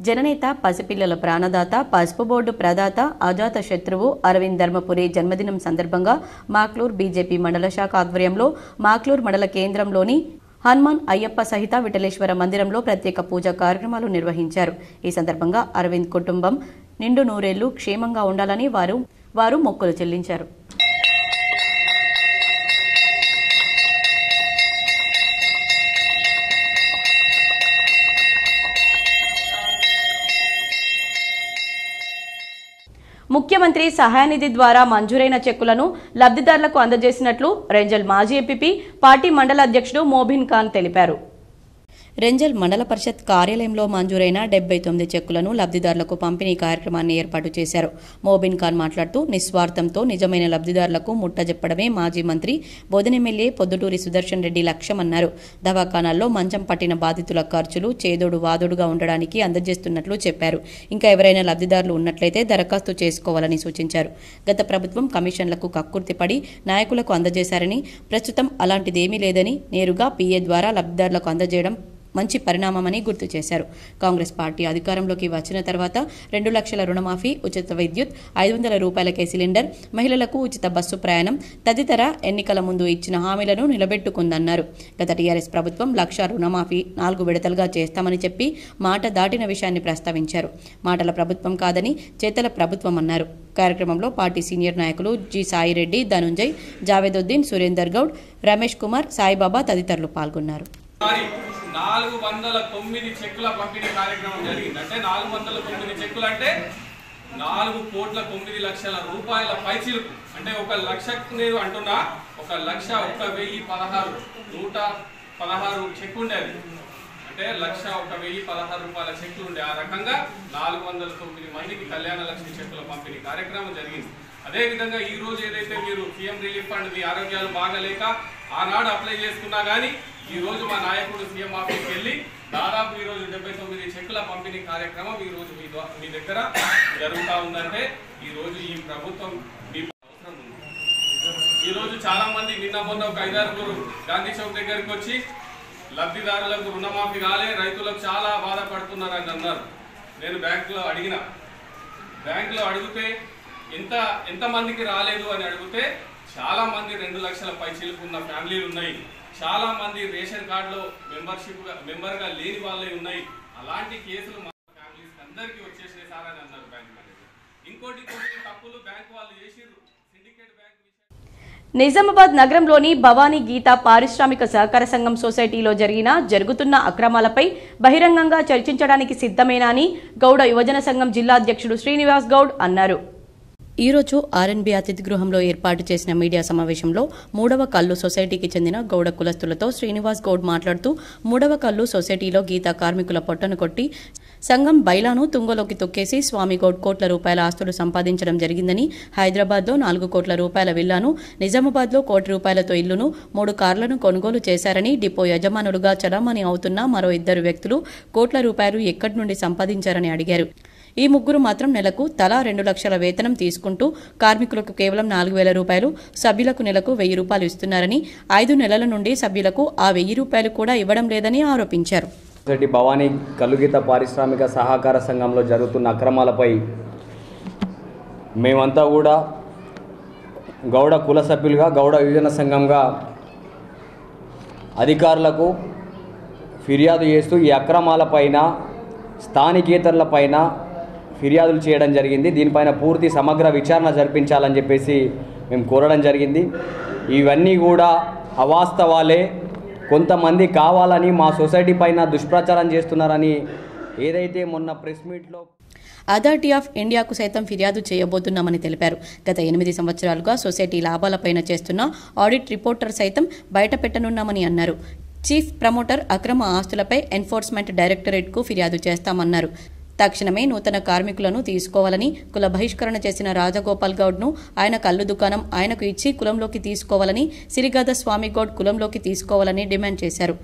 జననేత, పసిపిల్లల ప్రాణదాత, పసుపు బోర్డు ప్రదాత, అజాత శత్రువు అరవింద్ ధర్మపురి జన్మదినం సందర్భంగా మాక్లూర్ బీజేపీ మండల శాఖ ఆధ్వర్యంలో మాక్లూర్ మండల కేంద్రంలోని హనుమాన్ అయ్యప్ప సహిత విఠలేశ్వర మందిరంలో ప్రత్యేక పూజా కార్యక్రమాలు నిర్వహించారు. ఈ సందర్భంగా అరవింద్ కుటుంబం నిండు నూరేళ్లు క్షేమంగా ఉండాలని వారు మొక్కులు చెల్లించారు. ముఖ్యమంత్రి సహాయనిధి ద్వారా మంజూరైన చెక్కులను లబ్ధిదారులకు అందజేసినట్లు రెంజల్ మాజీ ఎంపీపీ పార్టీ మండల అధ్యక్షుడు మోబిన్ ఖాన్ తెలిపారు. రెంజల్ మండల పరిషత్ కార్యాలయంలో మంజూరైన 79 చెక్కులను లబ్ధిదారులకు పంపిణీ కార్యక్రమాన్ని ఏర్పాటు చేశారు. మోబిన్ ఖాన్ మాట్లాడుతూ నిస్వార్థంతో నిజమైన లబ్ధిదారులకు ముట్టజెప్పడమే మాజీ మంత్రి బోధన ఎమ్మెల్యే పొద్దుటూరి సుదర్శన్ రెడ్డి లక్ష్యమన్నారు. దవాఖానాల్లో మంచం పట్టిన బాధితుల ఖర్చులు చేదోడు వాదోడుగా ఉండడానికి అందజేస్తున్నట్లు చెప్పారు. ఇంకా ఎవరైనా లబ్ధిదారులు ఉన్నట్లయితే దరఖాస్తు చేసుకోవాలని సూచించారు. గత ప్రభుత్వం కమిషన్లకు కక్కుర్తిపడి నాయకులకు అందజేశారని, ప్రస్తుతం అలాంటిదేమీ లేదని నేరుగా పీఏ ద్వారా లబ్ధిదారులకు అందజేయడం మంచి పరిణామమని గుర్తు చేశారు. కాంగ్రెస్ పార్టీ అధికారంలోకి వచ్చిన తర్వాత 2 లక్షల రుణమాఫీ, ఉచిత విద్యుత్, 500 రూపాయలకే సిలిండర్, మహిళలకు ఉచిత బస్సు ప్రయాణం తదితర ఎన్నికల ముందు ఇచ్చిన హామీలను నిలబెట్టుకుందన్నారు. గత టీఆర్ఎస్ ప్రభుత్వం 1 లక్ష రుణమాఫీ 4 విడతలుగా చేస్తామని చెప్పి మాట దాటిన విషయాన్ని ప్రస్తావించారు. మాటల ప్రభుత్వం కాదని చేతల ప్రభుత్వం అన్నారు. కార్యక్రమంలో పార్టీ సీనియర్ నాయకులు జి సాయిరెడ్డి, ధనుంజయ్, జావేదుద్దీన్, సురేందర్ గౌడ్, రమేష్ కుమార్, సాయిబాబా తదితరులు పాల్గొన్నారు. 409 చెక్కుల పంపిణీ కార్యక్రమం జరిగింది. అంటే 409 చెక్కులు అంటే 4,09,00,000 రూపాయల పైచిలుకు. అంటే 1 లక్ష నేను అంటున్నా, 1,01,016 116 చెక్కు ఉండేది. అంటే 1,01,016 రూపాయల చెక్కులు ఉండే. ఆ రకంగా 409 మందికి కళ్యాణ లక్ష్మి చెక్కుల పంపిణీ కార్యక్రమం జరిగింది. అదేవిధంగా ఈ రోజు ఏదైతే మీరు సీఎం రిలీఫ్ ఫండ్ మీ ఆరోగ్యాలు బాగాలేక ఆనాడు అప్లై చేసుకున్నా కానీ ఈ రోజు మా నాయకుడు సీఎం ఆఫీస్కి వెళ్ళి దాదాపు ఈ రోజు 79 చెక్కుల పంపిణీ కార్యక్రమం ఈ రోజు మీ దగ్గర జరుగుతూ ఉందంటే ఈ రోజు ఈ ప్రభుత్వం మీ అవసరం ఉంది. ఈ రోజు చాలా మంది నిన్న మొన్న ఒక 5-6 గాంధీ చౌక్ దగ్గరికి వచ్చి లబ్ధిదారులకు రుణమాఫీ కాలే, రైతులకు చాలా బాధపడుతున్నారని అన్నారు. నేను బ్యాంకులో అడిగితే ఎంతమందికి రాలేదు అని అడిగితే చాలా మంది 2 లక్షల పైచిలుకు ఉన్న ఫ్యామిలీలు ఉన్నాయి. చాలా మంది రేషన్ కార్డులో మెంబర్గా లేని వాళ్ళే ఉన్నాయి. అలాంటి కేసులు మా ఫ్యామిలీస్ అందరికీ వచ్చేసినాయి సార్ అని అన్నారు బ్యాంక్ మేనేజర్. ఇంకోటి తప్పులు బ్యాంక్ వాళ్ళు చేసిర్రు. సిండికేట్ బ్యాంక్ నిజామాబాద్ నగరంలోని భవానీ గీత పారిశ్రామిక సహకార సంఘం సొసైటీలో జరుగుతున్న అక్రమాలపై బహిరంగంగా చర్చించడానికి సిద్ధమేనా అని గౌడ యువజన సంఘం జిల్లా అధ్యక్షుడు శ్రీనివాస్ గౌడ్ అన్నారు. ఈ రోజు ఆర్ఎన్బి అతిథి గృహంలో ఏర్పాటు చేసిన మీడియా సమావేశంలో మూడవ కల్లు సొసైటీకి చెందిన గౌడ కులస్తులతో శ్రీనివాస్ గౌడ్ మాట్లాడుతూ మూడవ కల్లు సొసైటీలో గీతా కార్మికుల పొట్టను కొట్టి సంఘం బైలాను తుంగలోకి తొక్కేసి స్వామిగౌడ్ కోట్ల రూపాయల ఆస్తులు సంపాదించడం జరిగిందని, హైదరాబాద్లో 4 కోట్ల రూపాయల విల్లాను, నిజామాబాద్లో 1 కోటి రూపాయలతో ఇల్లును, 3 కార్లను కొనుగోలు చేశారని, డిపో యజమానులుగా చలామణి అవుతున్న మరో 2 వ్యక్తులు కోట్ల రూపాయలు ఎక్కడి నుండి సంపాదించారని అడిగారు. ఈ ముగ్గురు మాత్రం నెలకు తలా 2 లక్షల వేతనం తీసుకుంటూ కార్మికులకు కేవలం 4,000 రూపాయలు, సభ్యులకు నెలకు 1,000 రూపాయలు ఇస్తున్నారని, 5 నెలల నుండి సభ్యులకు ఆ 1,000 రూపాయలు కూడా ఇవ్వడం లేదని ఆరోపించారు. భవానీ కల్లుగీత పారిశ్రామిక సహకార సంఘంలో జరుగుతున్న అక్రమాలపై మేమంతా కూడా గౌడ కుల సభ్యులుగా గౌడ యువజన సంఘంగా అధికారులకు ఫిర్యాదు చేస్తూ ఈ అక్రమాలపైన స్థానికేతరులపైన ఫిర్యాదులు చేయడం జరిగింది. దీనిపైన పూర్తి సమగ్ర విచారణ జరిపించాలని చెప్పేసి మేము కోరడం జరిగింది. ఇవన్నీ కూడా అవాస్తవాలే, కొంతమంది కావాలని మా సొసైటీ పైన దుష్ప్రచారం చేస్తున్నారని ఏదైతే మొన్న ప్రెస్ మీట్లో అథారిటీ ఆఫ్ ఇండియాకు సైతం ఫిర్యాదు చేయబోతున్నామని తెలిపారు. గత 8 సంవత్సరాలుగా సొసైటీ లాభాలపైన చేస్తున్న ఆడిట్ రిపోర్టర్ సైతం బయటపెట్టనున్నామని అన్నారు. చీఫ్ ప్రమోటర్ అక్రమ ఆస్తులపై ఎన్ఫోర్స్మెంట్ డైరెక్టరేట్కు ఫిర్యాదు చేస్తామన్నారు. తక్షణమే నూతన కార్మికులను తీసుకోవాలని, కుల బహిష్కరణ చేసిన రాజగోపాల్ గౌడ్ను ఆయన కల్లు దుకాణం ఆయనకు ఇచ్చి కులంలోకి తీసుకోవాలని, సిరిగద స్వామిగౌడ్ కులంలోకి తీసుకోవాలని డిమాండ్ చేశారు.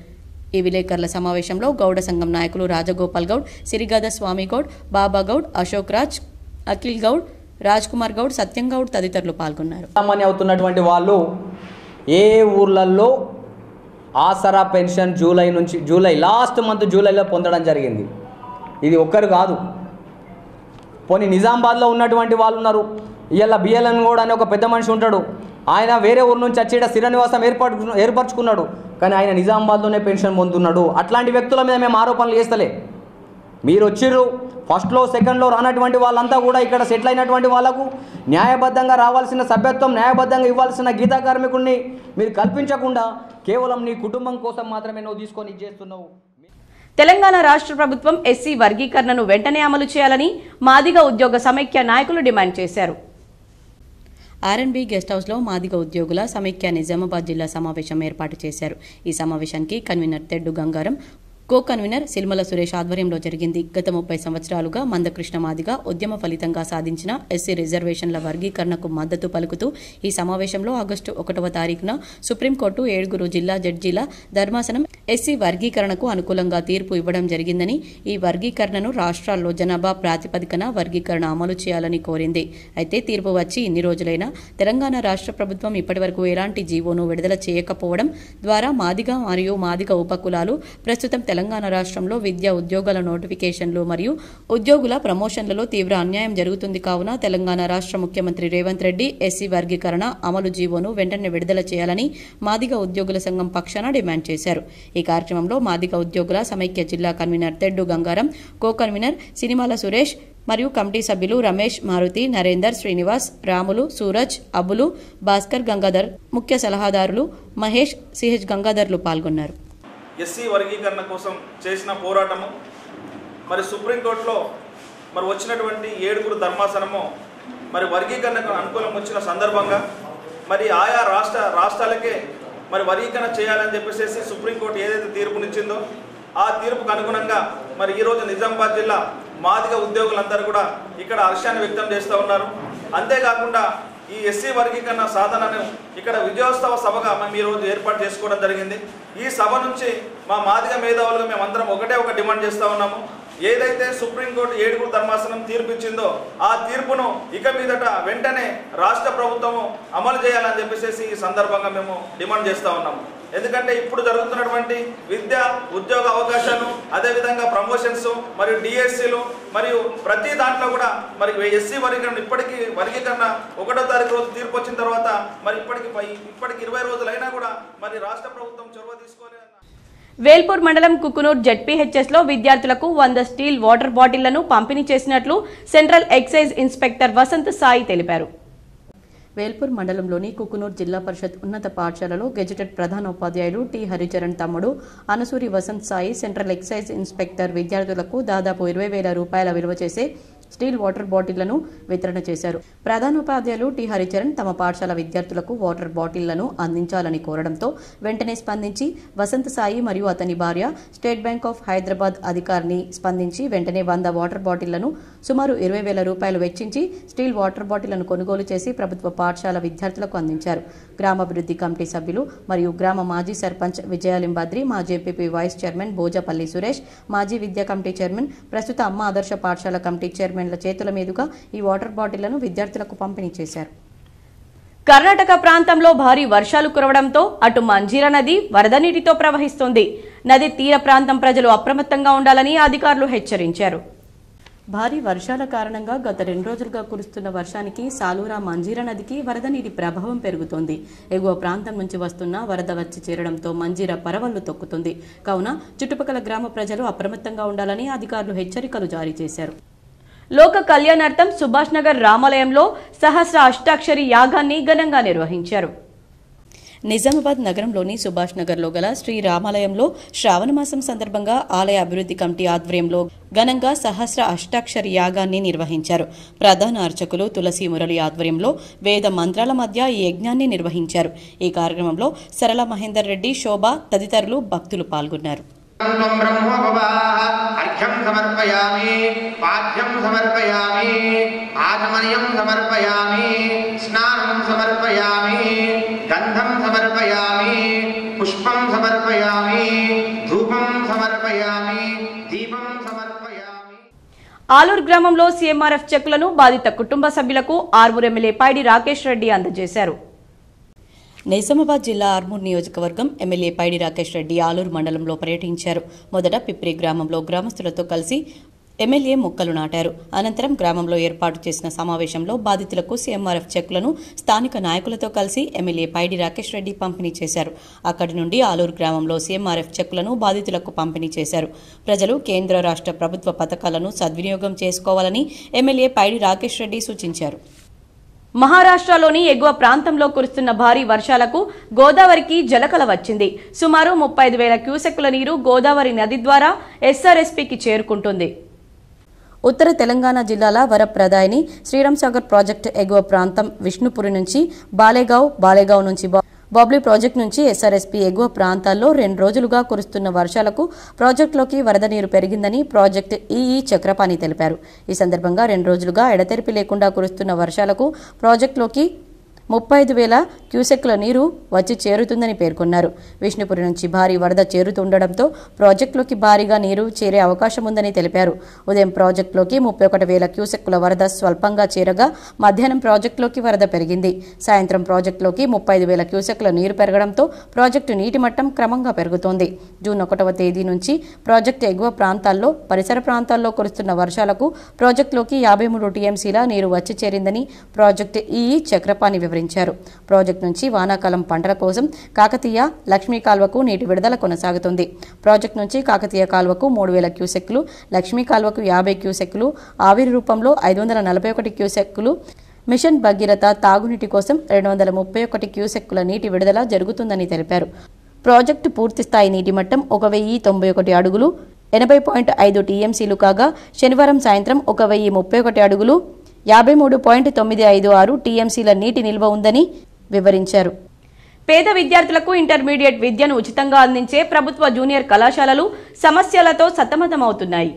ఈ విలేకరుల సమావేశంలో గౌడ సంఘం నాయకులు రాజగోపాల్ గౌడ్, సిరిగద స్వామిగౌడ్, బాబాగౌడ్, అశోక్ రాజ్, అఖిల్ గౌడ్, రాజ్ కుమార్ గౌడ్, సత్యం గౌడ్ తదితరులు పాల్గొన్నారు. సామాన్య అవుతున్నటువంటి వాళ్ళు ఏ ఊర్లలో ఆసరా పెన్షన్ జూలై లాస్ట్ మంత్ జూలైలో పొందడం జరిగింది. ఇది ఒక్కరు కాదు, పోనీ నిజామాబాద్లో ఉన్నటువంటి వాళ్ళు ఉన్నారు. ఇవాళ బిఎల్ఎన్ కూడా అనే ఒక పెద్ద మనిషి ఉంటాడు. ఆయన వేరే ఊరు నుంచి వచ్చి స్థిర నివాసం ఏర్పరచుకున్నాడు, కానీ ఆయన నిజామాబాద్లోనే పెన్షన్ పొందుతున్నాడు. అట్లాంటి వ్యక్తుల మీద మేము ఆరోపణలు చేస్తలే. మీరు వచ్చిర్రు ఫస్ట్లో సెకండ్లో రానటువంటి వాళ్ళంతా కూడా ఇక్కడ సెటిల్ అయినటువంటి వాళ్ళకు న్యాయబద్ధంగా రావాల్సిన సభ్యత్వం, న్యాయబద్ధంగా ఇవ్వాల్సిన గీతా కార్మికుడిని మీరు కల్పించకుండా కేవలం నీ కుటుంబం కోసం మాత్రమే నువ్వు తీసుకొని ఇచ్చేస్తున్నావు. తెలంగాణ రాష్ట్ర ప్రభుత్వం ఎస్సీ వర్గీకరణను వెంటనే అమలు చేయాలని మాదిగ ఉద్యోగ సమైక్య నాయకులు డిమాండ్ చేశారు. ఆర్ఎన్బి గెస్ట్ హౌస్లో మాదిగ ఉద్యోగుల సమైక్య నిజామాబాద్ జిల్లా సమావేశం ఏర్పాటు చేశారు. ఈ సమావేశానికి convener Teddu Gangaram, co convener Silmala Suresh ఆధ్వర్యంలో జరిగింది. గత 30 సంవత్సరాలుగా మందకృష్ణ మాదిగ ఉద్యమ ఫలితంగా సాధించిన ఎస్సీ రిజర్వేషన్ల వర్గీకరణకు మద్దతు పలుకుతూ ఈ సమావేశంలో ఆగస్టు 1వ తారీఖున సుప్రీంకోర్టు 7 జిల్లా జడ్జీల ధర్మాసనం ఎస్సీ వర్గీకరణకు అనుకూలంగా తీర్పు ఇవ్వడం జరిగిందని, ఈ వర్గీకరణను రాష్ట్రాల్లో జనాభా ప్రాతిపదికన వర్గీకరణ అమలు చేయాలని కోరింది. అయితే తీర్పు వచ్చి ఇన్ని రోజులైనా తెలంగాణ రాష్ట్ర ప్రభుత్వం ఇప్పటివరకు ఎలాంటి జీవోను విడుదల చేయకపోవడం ద్వారా మాదిగ మరియు మాదిగ ఉపకులాలు ప్రస్తుతం తెలంగాణ రాష్ట్రంలో విద్యా ఉద్యోగాల నోటిఫికేషన్లు మరియు ఉద్యోగుల ప్రమోషన్లలో తీవ్ర అన్యాయం జరుగుతుంది. కావున తెలంగాణ రాష్ట్ర ముఖ్యమంత్రి రేవంత్ రెడ్డి ఎస్సీ వర్గీకరణ అమలు జీవోను వెంటనే విడుదల చేయాలని మాదిగ ఉద్యోగుల సంఘం పక్షాన డిమాండ్ చేశారు. ఈ కార్యక్రమంలో మాదిగ ఉద్యోగుల సమైక్య జిల్లా convener Teddu Gangaram, co convener సినిమాల సురేష్ మరియు కమిటీ సభ్యులు రమేష్, మారుతి, నరేందర్, శ్రీనివాస్, రాములు, సూరజ్, అబులు, భాస్కర్, గంగాధర్, ముఖ్య సలహాదారులు మహేష్, సిహెచ్ గంగాధర్లు పాల్గొన్నారు. ఎస్సీ వర్గీకరణ కోసం చేసిన పోరాటము మరి సుప్రీంకోర్టులో మరి వచ్చినటువంటి 7 ధర్మాసనము మరి వర్గీకరణకు అనుకూలం వచ్చిన సందర్భంగా మరి ఆయా రాష్ట్రాలకే మరి వర్గీకరణ చేయాలని చెప్పేసి సుప్రీంకోర్టు ఏదైతే తీర్పునిచ్చిందో ఆ తీర్పుకు అనుగుణంగా మరి ఈరోజు నిజామాబాద్ జిల్లా మాదిగ ఉద్యోగులందరూ కూడా ఇక్కడ హర్షాన్ని వ్యక్తం చేస్తూ ఉన్నారు. అంతేకాకుండా ఈ ఎస్సీ వర్గీకరణ సాధనను ఇక్కడ విజయోత్సవ సభగా మేము ఈరోజు ఏర్పాటు చేసుకోవడం జరిగింది. ఈ సభ నుంచి మా మాదిగ మేధావులుగా మేమందరం ఒక డిమాండ్ చేస్తూ ఉన్నాము. ఏదైతే సుప్రీంకోర్టు 7 ధర్మాసనం తీర్పు ఇచ్చిందో ఆ తీర్పును ఇక మీదట వెంటనే రాష్ట్ర ప్రభుత్వము అమలు చేయాలని చెప్పేసి ఈ సందర్భంగా మేము డిమాండ్ చేస్తూ ఉన్నాము. ఎందుకంటే ఇప్పుడు జరుగుతున్నటువంటి విద్య ఉద్యోగ అవకాశాలు, అదేవిధంగా ప్రమోషన్స్ మరియు డిఎస్సీలు మరియు ప్రతి దాంట్లో కూడా మరి ఎస్సీ వర్గీకరణ ఇప్పటికీ వర్గీకరణ 1వ తారీఖు రోజు తీర్పు వచ్చిన తర్వాత మరి ఇప్పటికి 20 రోజులైనా కూడా మరి రాష్ట్ర ప్రభుత్వం చొరవ తీసుకోలేదు. వేల్పూర్ మండలం కుకునూర్ జెడ్పీహెచ్ఎస్లో విద్యార్థులకు 100 స్టీల్ వాటర్ బాటిళ్లను పంపిణీ చేసినట్లు central excise inspector Vasant Sai తెలిపారు. వేల్పూర్ మండలంలోని కుకునూర్ జిల్లా పరిషత్ ఉన్నత పాఠశాలలో గెజిటెడ్ ప్రధానోపాధ్యాయులు టి హరిచరణ్ తమ్ముడు Anasuri Vasant Sai central excise inspector విద్యార్థులకు దాదాపు 20,000 రూపాయల విలువ చేసే స్టీల్ వాటర్ బాటిళ్లను వితరణ చేశారు. ప్రధానోపాధ్యాయులు టి హరిచరణ్ తమ పాఠశాల విద్యార్థులకు వాటర్ బాటిళ్లను అందించాలని కోరడంతో వెంటనే స్పందించి వసంత్ సాయి మరియు అతని భార్య స్టేట్ బ్యాంక్ ఆఫ్ హైదరాబాద్ అధికారిని స్పందించి వెంటనే 100 వాటర్ బాటిళ్లను సుమారు 20,000 రూపాయలు వెచ్చించి స్టీల్ వాటర్ బాటిళ్లను కొనుగోలు చేసి ప్రభుత్వ పాఠశాల విద్యార్థులకు అందించారు. గ్రామాభివృద్ధి కమిటీ సభ్యులు మరియు గ్రామ మాజీ సర్పంచ్ విజయాలింబాద్రి, మాజీ ఎంపీపీ వైస్ చైర్మన్ భోజపల్లి సురేష్, మాజీ విద్యా కమిటీ చైర్మన్, ప్రస్తుత అమ్మ ఆదర్శ పాఠశాల కమిటీ చైర్మన్ల చేతుల మీదుగా ఈ వాటర్ బాటిళ్లను విద్యార్థులకు పంపిణీ చేశారు. కర్ణాటక ప్రాంతంలో భారీ వర్షాలు కురవడంతో అటు మంజీరా నది వరద నీటితో ప్రవహిస్తోంది. నది తీర ప్రాంతం ప్రజలు అప్రమత్తంగా ఉండాలని అధికారులు హెచ్చరించారు. భారీ వర్షాల కారణంగా గత 2 రోజులుగా కురుస్తున్న వర్షానికి సాలూరా మంజీరా నదికి వరద నీటి ప్రభావం పెరుగుతోంది. ఎగువ ప్రాంతం నుంచి వస్తున్న వరద వచ్చి చేరడంతో మంజీరా పరవళ్లు తొక్కుతుంది. కావున చుట్టుపక్కల గ్రామ ప్రజలు అప్రమత్తంగా ఉండాలని అధికారులు హెచ్చరికలు జారీ చేశారు. లోక కళ్యాణార్థం సుభాష్ నగర్ రామాలయంలో సహస్ర అష్టాక్షరి యాగాన్ని ఘనంగా నిర్వహించారు. నిజామాబాద్ నగరంలోని సుభాష్ నగర్లో గల శ్రీ రామాలయంలో శ్రావణ మాసం సందర్భంగా ఆలయ అభివృద్ధి కమిటీ ఆధ్వర్యంలో ఘనంగా సహస్ర అష్టాక్షరి యాగాన్ని నిర్వహించారు. ప్రధాన అర్చకులు తులసి మురళి ఆధ్వర్యంలో వేద మంత్రాల మధ్య ఈ యజ్ఞాన్ని నిర్వహించారు. ఈ కార్యక్రమంలో సరళ మహేందర్ రెడ్డి, శోభ తదితరులు భక్తులు పాల్గొన్నారు. अर्घ्यं समर्पयामि, पाद्यं समर्पयामि, आचमनीयं समर्पयामि, स्नानं समर्पयामि, गन्धं समर्पयामि, पुष्पं समर्पयामि, धूपं समर्पयामि, दीपं समर्पयामि. ఆలూరు గ్రామంలో సీఎంఆర్ఎఫ్ చెక్కులను బాధిత కుటుంబ సభ్యులకు ఆర్మూర్ ఎమ్మెల్యే పైడి రాకేష్ రెడ్డి అందజేశారు. నిజామాబాద్ జిల్లా ఆర్మూర్ నియోజకవర్గం ఎమ్మెల్యే పైడి రాకేష్ రెడ్డి ఆలూరు మండలంలో పర్యటించారు. మొదట పిప్రి గ్రామంలో గ్రామస్తులతో కలిసి ఎమ్మెల్యే మొక్కలు నాటారు. అనంతరం గ్రామంలో ఏర్పాటు చేసిన సమావేశంలో బాధితులకు సీఎంఆర్ఎఫ్ చెక్కులను స్థానిక నాయకులతో కలిసి ఎమ్మెల్యే పైడి రాకేష్ రెడ్డి పంపిణీ చేశారు. అక్కడి నుండి ఆలూరు గ్రామంలో సీఎంఆర్ఎఫ్ చెక్కులను బాధితులకు పంపిణీ చేశారు. ప్రజలు కేంద్ర రాష్ట్ర ప్రభుత్వ పథకాలను సద్వినియోగం చేసుకోవాలని ఎమ్మెల్యే పైడి రాకేష్ రెడ్డి సూచించారు. మహారాష్ట్రలోని ఎగువ ప్రాంతంలో కురుస్తున్న భారీ వర్షాలకు గోదావరికి జలకల వచ్చింది. సుమారు 35,000 క్యూసెక్కుల నీరు గోదావరి నది ద్వారా ఎస్ఆర్ఎస్పీకి చేరుకుంటుంది. ఉత్తర తెలంగాణ జిల్లాల వరప్రదాయిని శ్రీరాంసాగర్ ప్రాజెక్టు ఎగువ ప్రాంతం విష్ణుపురి నుంచి బాలేగావ్ నుంచి బాబ్లీ ప్రాజెక్టు నుంచి ఎస్ఆర్ఎస్పీ ఎగువ ప్రాంతాల్లో 2 రోజులుగా కురుస్తున్న వర్షాలకు ప్రాజెక్టులోకి వరద నీరు పెరిగిందని ప్రాజెక్టు ఈఈ చక్రపాణి తెలిపారు. ఈ సందర్భంగా 2 రోజులుగా ఎడతెరిపి లేకుండా కురుస్తున్న వర్షాలకు ప్రాజెక్టులోకి 35,000 క్యూసెక్కుల నీరు వచ్చి చేరుతుందని పేర్కొన్నారు. విష్ణుపురి నుంచి భారీ వరద చేరుతుండటంతో ప్రాజెక్టులోకి భారీగా నీరు చేరే అవకాశం ఉందని తెలిపారు. ఉదయం ప్రాజెక్టులోకి 31,000 క్యూసెక్కుల వరద స్వల్పంగా చేరగా మధ్యాహ్నం ప్రాజెక్టులోకి వరద పెరిగింది. సాయంత్రం ప్రాజెక్టులోకి 35,000 క్యూసెక్కుల నీరు పెరగడంతో ప్రాజెక్టు నీటి మట్టం క్రమంగా పెరుగుతోంది. జూన్ 1వ తేదీ నుంచి ప్రాజెక్టు ఎగువ ప్రాంతాల్లో పరిసర ప్రాంతాల్లో కురుస్తున్న వర్షాలకు ప్రాజెక్టులోకి 53 టీఎంసీల నీరు వచ్చి చేరిందని ప్రాజెక్టు ఈఈ చక్రపాణి వివరించారు. ప్రాజెక్టు నుంచి వానాకాలం పంటల కోసం కాకతీయ లక్ష్మీ కాల్వకు నీటి విడుదల కొనసాగుతుంది. ప్రాజెక్టు నుంచి కాకతీయ కాల్వకు 3,000 క్యూసెక్కులు, లక్ష్మీ కాల్వకు 50 క్యూసెక్కులు, ఆవిరి రూపంలో 541 క్యూసెక్కులు, మిషన్ భగీరథ తాగునీటి కోసం 231 క్యూసెక్కుల నీటి విడుదల జరుగుతుందని తెలిపారు. ప్రాజెక్టు పూర్తిస్థాయి నీటి మట్టం 1,091 అడుగులు 80.5 టీఎంసీలు కాగా శనివారం సాయంత్రం 1,031 అడుగులు 53.956 టీఎంసీల నీటి నిల్వ ఉందని వివరించారు. పేద విద్యార్థులకు ఇంటర్మీడియట్ విద్యను ఉచితంగా అందించే ప్రభుత్వ జూనియర్ కళాశాలలు సమస్యలతో సతమతమవుతున్నాయి.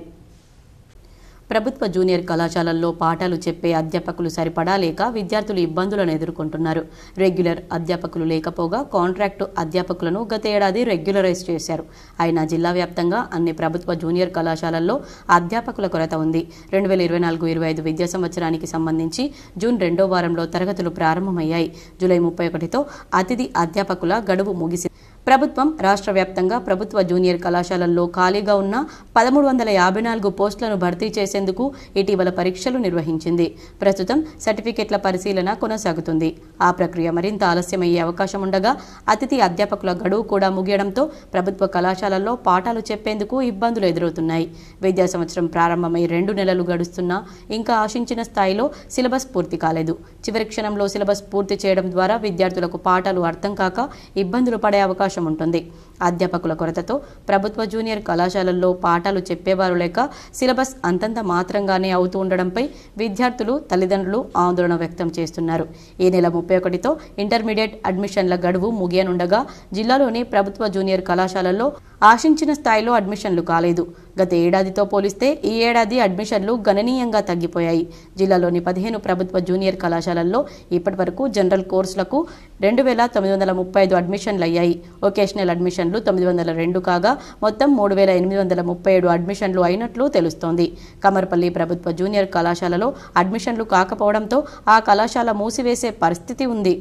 ప్రభుత్వ జూనియర్ కళాశాలల్లో పాఠాలు చెప్పే అధ్యాపకులు సరిపడా లేక విద్యార్థులు ఇబ్బందులను ఎదుర్కొంటున్నారు. రెగ్యులర్ అధ్యాపకులు లేకపోగా కాంట్రాక్టు అధ్యాపకులను గత ఏడాది రెగ్యులరైజ్ చేశారు. అయినా జిల్లా వ్యాప్తంగా అన్ని ప్రభుత్వ జూనియర్ కళాశాలల్లో అధ్యాపకుల కొరత ఉంది. 2024-25 విద్యా సంవత్సరానికి సంబంధించి జూన్ 2వ వారంలో తరగతులు ప్రారంభమయ్యాయి. జూలై 31తో అతిథి అధ్యాపకుల గడువు ముగిసింది. ప్రభుత్వం రాష్ట్ర వ్యాప్తంగా ప్రభుత్వ జూనియర్ కళాశాలల్లో ఖాళీగా ఉన్న 1354 పోస్టులను భర్తీ చేసేందుకు ఇటీవల పరీక్షలు నిర్వహించింది. ప్రస్తుతం సర్టిఫికెట్ల పరిశీలన కొనసాగుతుంది. ఆ ప్రక్రియ మరింత ఆలస్యమయ్యే అవకాశం ఉండగా అతిథి అధ్యాపకుల గడువు కూడా ముగియడంతో ప్రభుత్వ కళాశాలల్లో పాఠాలు చెప్పేందుకు ఇబ్బందులు ఎదురవుతున్నాయి. విద్యా సంవత్సరం ప్రారంభమై 2 నెలలు గడుస్తున్నా ఇంకా ఆశించిన స్థాయిలో సిలబస్ పూర్తి కాలేదు. చివరి క్షణంలో సిలబస్ పూర్తి చేయడం ద్వారా విద్యార్థులకు పాఠాలు అర్థం కాక ఇబ్బందులు పడే అవకాశం ఉంటుంది. అధ్యాపకుల కొరతతో ప్రభుత్వ జూనియర్ కళాశాలల్లో పాఠాలు చెప్పేవారు లేక సిలబస్ అంతంత మాత్రంగానే అవుతూ ఉండడంపై విద్యార్థులు, తల్లిదండ్రులు ఆందోళన వ్యక్తం చేస్తున్నారు. ఈ నెల 31తో ఇంటర్మీడియట్ అడ్మిషన్ల గడువు ముగియనుండగా జిల్లాలోని ప్రభుత్వ జూనియర్ కళాశాలల్లో ఆశించిన స్థాయిలో అడ్మిషన్లు కాలేదు. గత ఏడాదితో పోలిస్తే ఈ ఏడాది అడ్మిషన్లు గణనీయంగా తగ్గిపోయాయి. జిల్లాలోని 15 ప్రభుత్వ జూనియర్ కళాశాలల్లో ఇప్పటివరకు జనరల్ కోర్సులకు 2935 అడ్మిషన్లు అయ్యాయి. వొకేషనల్ అడ్మిషన్లు 902 కాగా మొత్తం 3837 అడ్మిషన్లు అయినట్లు తెలుస్తోంది. కమర్పల్లి ప్రభుత్వ జూనియర్ కళాశాలలో అడ్మిషన్లు కాకపోవడంతో ఆ కళాశాల మూసివేసే పరిస్థితి ఉంది.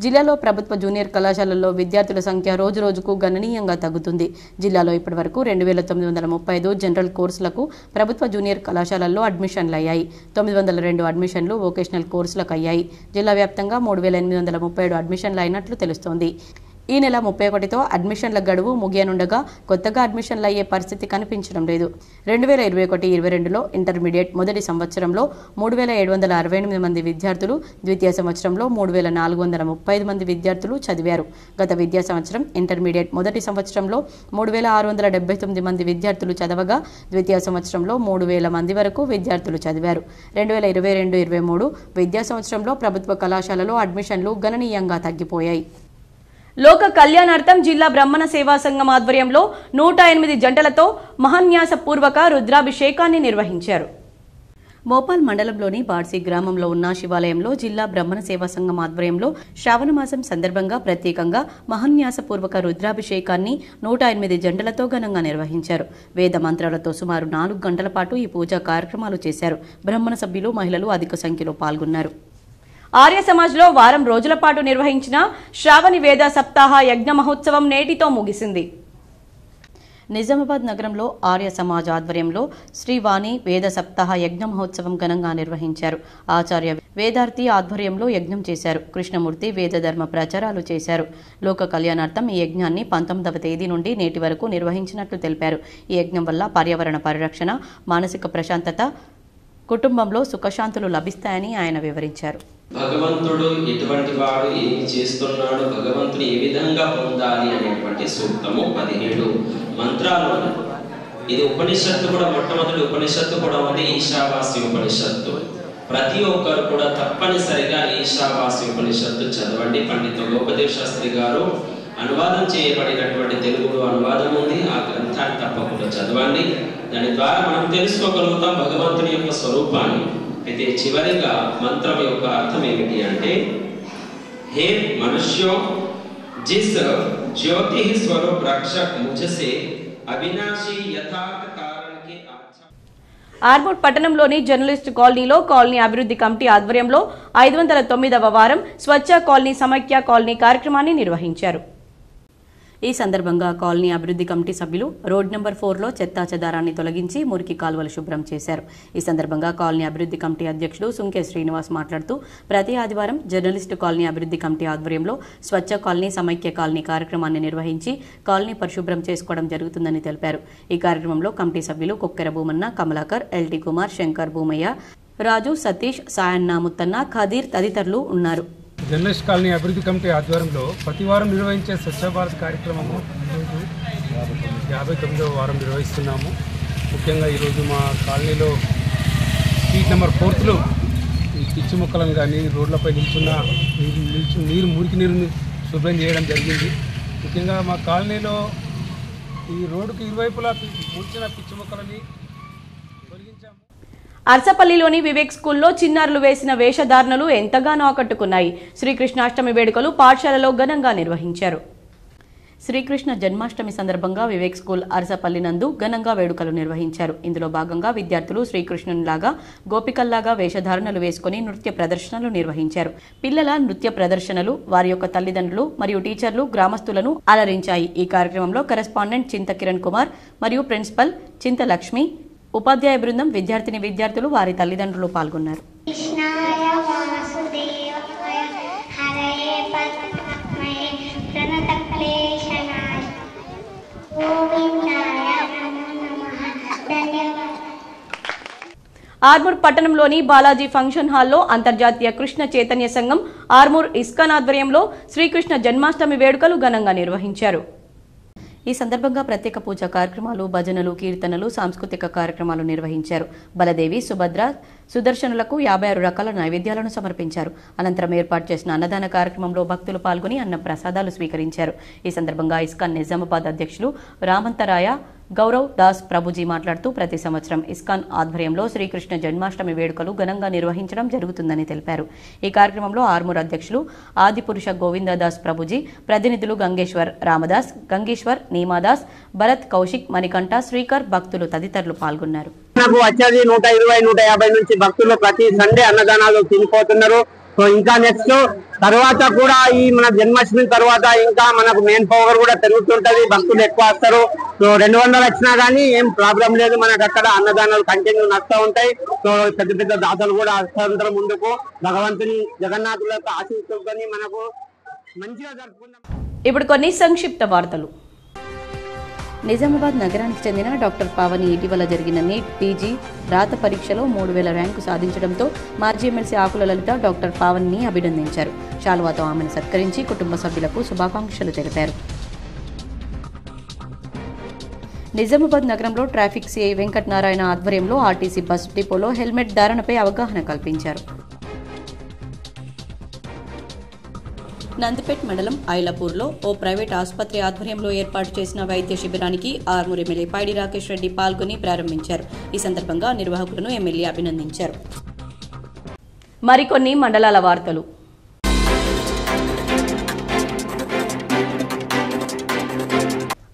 జిల్లాలో ప్రభుత్వ జూనియర్ కళాశాలల్లో విద్యార్థుల సంఖ్య రోజురోజుకు గణనీయంగా తగ్గుతుంది. జిల్లాలో ఇప్పటివరకు 2935 జనరల్ కోర్సులకు ప్రభుత్వ జూనియర్ కళాశాలల్లో అడ్మిషన్లు అయ్యాయి. 902 అడ్మిషన్లు వొకేషనల్ కోర్సులకు అయ్యాయి. జిల్లా వ్యాప్తంగా 3837 అడ్మిషన్లు అయినట్లు తెలుస్తోంది. ఈ నెల 31తో అడ్మిషన్ల గడువు ముగియనుండగా కొత్తగా అడ్మిషన్లు అయ్యే పరిస్థితి కనిపించడం లేదు. 2021-22లో ఇంటర్మీడియట్ మొదటి సంవత్సరంలో 3768 మంది విద్యార్థులు, ద్వితీయ సంవత్సరంలో 3435 మంది విద్యార్థులు చదివారు. గత విద్యా సంవత్సరం ఇంటర్మీడియట్ మొదటి సంవత్సరంలో 3679 మంది విద్యార్థులు చదవగా ద్వితీయ సంవత్సరంలో 3000 మంది వరకు విద్యార్థులు చదివారు. 2022-23 విద్యా సంవత్సరంలో ప్రభుత్వ కళాశాలలో అడ్మిషన్లు గణనీయంగా తగ్గిపోయాయి. లోక కళ్యాణార్థం జిల్లా బ్రాహ్మణ సేవా సంఘం ఆధ్వర్యంలో 108 జంటలతో మహాన్యాసపూర్వక రుద్రాభిషేకాన్ని నిర్వహించారు. మోపాల్ మండలంలోని బాడ్సి గ్రామంలో ఉన్న శివాలయంలో జిల్లా బ్రాహ్మణ సేవా సంఘం ఆధ్వర్యంలో శ్రావణ మాసం సందర్భంగా ప్రత్యేకంగా మహాన్యాసపూర్వక రుద్రాభిషేకాన్ని 108 జంటలతో ఘనంగా నిర్వహించారు. వేద మంత్రాలతో సుమారు 4 గంటల పాటు ఈ పూజా కార్యక్రమాలు చేశారు. బ్రాహ్మణ సభ్యులు, మహిళలు అధిక సంఖ్యలో పాల్గొన్నారు. ఆర్య సమాజ్లో వారం రోజుల పాటు నిర్వహించిన శ్రావణి వేద సప్తాహ యజ్ఞ మహోత్సవం నేటితో ముగిసింది. నిజామాబాద్ నగరంలో ఆర్య సమాజ్ ఆధ్వర్యంలో శ్రీవాణి వేద సప్తాహ యజ్ఞ మహోత్సవం ఘనంగా నిర్వహించారు. ఆచార్య వేదార్థి ఆధ్వర్యంలో యజ్ఞం చేశారు. కృష్ణమూర్తి వేద ధర్మ ప్రచారాలు చేశారు. లోక కళ్యాణార్థం ఈ యజ్ఞాన్ని 19వ తేదీ నుండి నేటి వరకు నిర్వహించినట్లు తెలిపారు. ఈ యజ్ఞం వల్ల పర్యావరణ పరిరక్షణ, మానసిక ప్రశాంతత, కుటుంబంలో సుఖశాంతులు లభిస్తాయని ఆయన వివరించారు. భగవంతుడు ఎటువంటి వాడు, ఏమి చేస్తున్నాడు, భగవంతుని ఏ విధంగా పొందాలి అనేటువంటి సూక్తము 17 మంత్రాలు ఉన్నాయి. ఇది ఉపనిషత్తు కూడా, మొట్టమొదటి ఉపనిషత్తు కూడా ఉంది, ఈశావాస్య ఉపనిషత్తు. ప్రతి ఒక్కరు కూడా తప్పనిసరిగా ఈశావాస్య ఉపనిషత్తు చదవండి. పండిత గోపదేవ్ శాస్త్రి గారు అనువాదం చేయబడినటువంటి తెలుగులో అనువాదం ఉంది. ఆ గ్రంథాన్ని తప్పకుండా చదవండి. దాని ద్వారా మనం తెలుసుకోగలుగుతాం భగవంతుని యొక్క స్వరూపాన్ని. అయితే చివరిగా మంత్రం యొక్క అర్థం ఏమిటి అంటే, హే మనుష్యో జిస్ జ్యోతి స్వరూప్ రక్షక్ ముझसे అవినాశీ యథార్థ కారణ్ కే ఆర్మూర్ పట్టణంలోని జర్నలిస్ట్ కాలనీలో కాలనీ అభివృద్ధి కమిటీ ఆధ్వర్యంలో 509వ వారం స్వచ్ఛ కాలనీ సమైక్య కాలనీ కార్యక్రమాన్ని నిర్వహించారు. ఈ సందర్భంగా కాలనీ అభివృద్ధి కమిటీ సభ్యులు రోడ్ నెంబర్ 4లో చెత్తా చెదారాన్ని తొలగించి మురికి కాలువలు శుభ్రం చేశారు. ఈ సందర్భంగా కాలనీ అభివృద్ధి కమిటీ అధ్యక్షుడు సుంకే శ్రీనివాస్ మాట్లాడుతూ, ప్రతి ఆదివారం జర్నలిస్టు కాలనీ అభివృద్ధి కమిటీ ఆధ్వర్యంలో స్వచ్ఛ కాలనీ సమైక్య కాలనీ కార్యక్రమాన్ని నిర్వహించి కాలనీ పరిశుభ్రం చేసుకోవడం జరుగుతుందని తెలిపారు. ఈ కార్యక్రమంలో కమిటీ సభ్యులు కొక్కెర భూమన్న, కమలాకర్, ఎల్టీ కుమార్, శంకర్, భూమయ్య, రాజు, సతీష్, సాయన్న, ముత్తన్న, ఖదీర్ తదితరులు ఉన్నారు. జర్నలిస్ట్ కాలనీ అభివృద్ధి కమిటీ ఆధ్వర్యంలో ప్రతి వారం నిర్వహించే స్వచ్ఛ భారత్ కార్యక్రమము ఈరోజు 59వ వారం నిర్వహిస్తున్నాము. ముఖ్యంగా ఈరోజు మా కాలనీలో స్ట్రీట్ నెంబర్ 4లో ఈ పిచ్చి మొక్కలను కానీ రోడ్లపై మురికి నీరుని శుభ్రం చేయడం జరిగింది. ముఖ్యంగా మా కాలనీలో ఈ రోడ్డుకి ఇరువైపులా మురిచిన పిచ్చి మొక్కలని తొలగించాము. అర్సపల్లిలోని వివేక్ స్కూల్లో చిన్నారులు వేసిన వేషధారణలు ఎంతగానో ఆకట్టుకున్నాయి. శ్రీకృష్ణాష్టమి వేడుకలు పాఠశాలలో ఘనంగా నిర్వహించారు. శ్రీకృష్ణ జన్మాష్టమి సందర్భంగా వివేక్ స్కూల్ అరసపల్లి నందు ఘనంగా వేడుకలు నిర్వహించారు. ఇందులో భాగంగా విద్యార్థులు శ్రీకృష్ణునిలాగా గోపికల్లాగా వేషధారణలు వేసుకుని నృత్య ప్రదర్శనలు నిర్వహించారు. పిల్లల నృత్య ప్రదర్శనలు వారి యొక్క తల్లిదండ్రులు మరియు టీచర్లు గ్రామస్తులను అలరించాయి. ఈ కార్యక్రమంలో కరెస్పాండెంట్ చింత కిరణ్ కుమార్ మరియు ప్రిన్సిపల్ చింత లక్ష్మి, ఉపాధ్యాయ బృందం, విద్యార్థులు వారి తల్లిదండ్రులు పాల్గొన్నారు. ఆర్మూర్ పట్టణంలోని బాలాజీ ఫంక్షన్ హాల్లో అంతర్జాతీయ కృష్ణ చైతన్య సంఘం ఆర్మూర్ ఇస్కాన్ ఆధ్వర్యంలో శ్రీకృష్ణ జన్మాష్టమి వేడుకలు ఘనంగా నిర్వహించారు. ఈ సందర్భంగా ప్రత్యేక పూజా కార్యక్రమాలు, భజనలు, కీర్తనలు, సాంస్కృతిక కార్యక్రమాలు నిర్వహించారు. బలదేవి, సుభద్ర, సుదర్శనులకు 56 రకాల నైవేద్యాలను సమర్పించారు. అనంతరం ఏర్పాటు చేసిన అన్నదాన కార్యక్రమంలో భక్తులు పాల్గొని అన్న ప్రసాదాలు స్వీకరించారు. ఈ సందర్భంగా ఇస్కాన్ నిజామాబాద్ అధ్యక్షులు రామంతరాయ గౌరవ్ దాస్ ప్రభుజీ మాట్లాడుతూ ప్రతి సంవత్సరం ఇస్కాన్ ఆధ్వర్యంలో శ్రీకృష్ణ జన్మాష్టమి వేడుకలు ఘనంగా నిర్వహించడం జరుగుతుందని తెలిపారు. ఈ కార్యక్రమంలో ఆర్మూర్ అధ్యక్షులు ఆదిపురుష గోవిందదాస్ ప్రభుజీ, ప్రతినిధులు గంగేశ్వర్ రామదాస్, గంగేశ్వర్ నీమాదాస్, భరత్ కౌశిక్, మణికంఠ, శ్రీకర్, భక్తులు తదితరులు పాల్గొన్నారు. వచ్చేది 120-150 నుంచి భక్తులు ప్రతి సండే అన్నదానాలు తినిపోతున్నారు. సో ఇంకా నెక్స్ట్ తర్వాత కూడా ఈ మన జన్మాష్టమి తర్వాత ఇంకా మనకు మెయిన్ పవర్ కూడా పెరుగుతుంటది, భక్తులు ఎక్కువ వస్తారు. సో 200 వచ్చినా గానీ ఏం ప్రాబ్లం లేదు, మనకు అక్కడ అన్నదానాలు కంటిన్యూ నడుస్తూ ఉంటాయి. సో పెద్ద పెద్ద దాతలు కూడా వస్తుంటారు ముందుకు. భగవంతుని జగన్నాథుల యొక్క ఆశీస్సులని మనకు మంచిగా జరుపుకుందాం. ఇప్పుడు కొన్ని సంక్షిప్త వార్తలు. నిజామాబాద్ నగరానికి చెందిన డాక్టర్ పావని ఇటీవల జరిగిన నీట్ పీజీ రాత పరీక్షలో 3000 ర్యాంకు సాధించడంతో మాజీ ఎమ్మెల్సీ ఆకుల లలిత డాక్టర్ పావనిని అభినందించారు. శాలువాతో ఆమెను సత్కరించి కుటుంబ సభ్యులకు శుభాకాంక్షలు తెలిపారు. నిజామాబాద్ నగరంలో ట్రాఫిక్ సిఐ వెంకటనారాయణ ఆధ్వర్యంలో ఆర్టీసీ బస్ డిపోలో హెల్మెట్ ధారణపై అవగాహన కల్పించారు. నందిపేట్ మండలం ఐలపూర్లో ఓ ప్రైవేట్ ఆసుపత్రి ఆధ్వర్యంలో ఏర్పాటు చేసిన వైద్య శిబిరానికి ఆర్మూర్ ఎమ్మెల్యే పైడి రాకేష్ రెడ్డి పాల్గొని ప్రారంభించారు. ఈ సందర్భంగా నిర్వాహకులను ఎమ్మెల్యే అభినందించారు. మరికొన్ని మండలాల వార్తలు.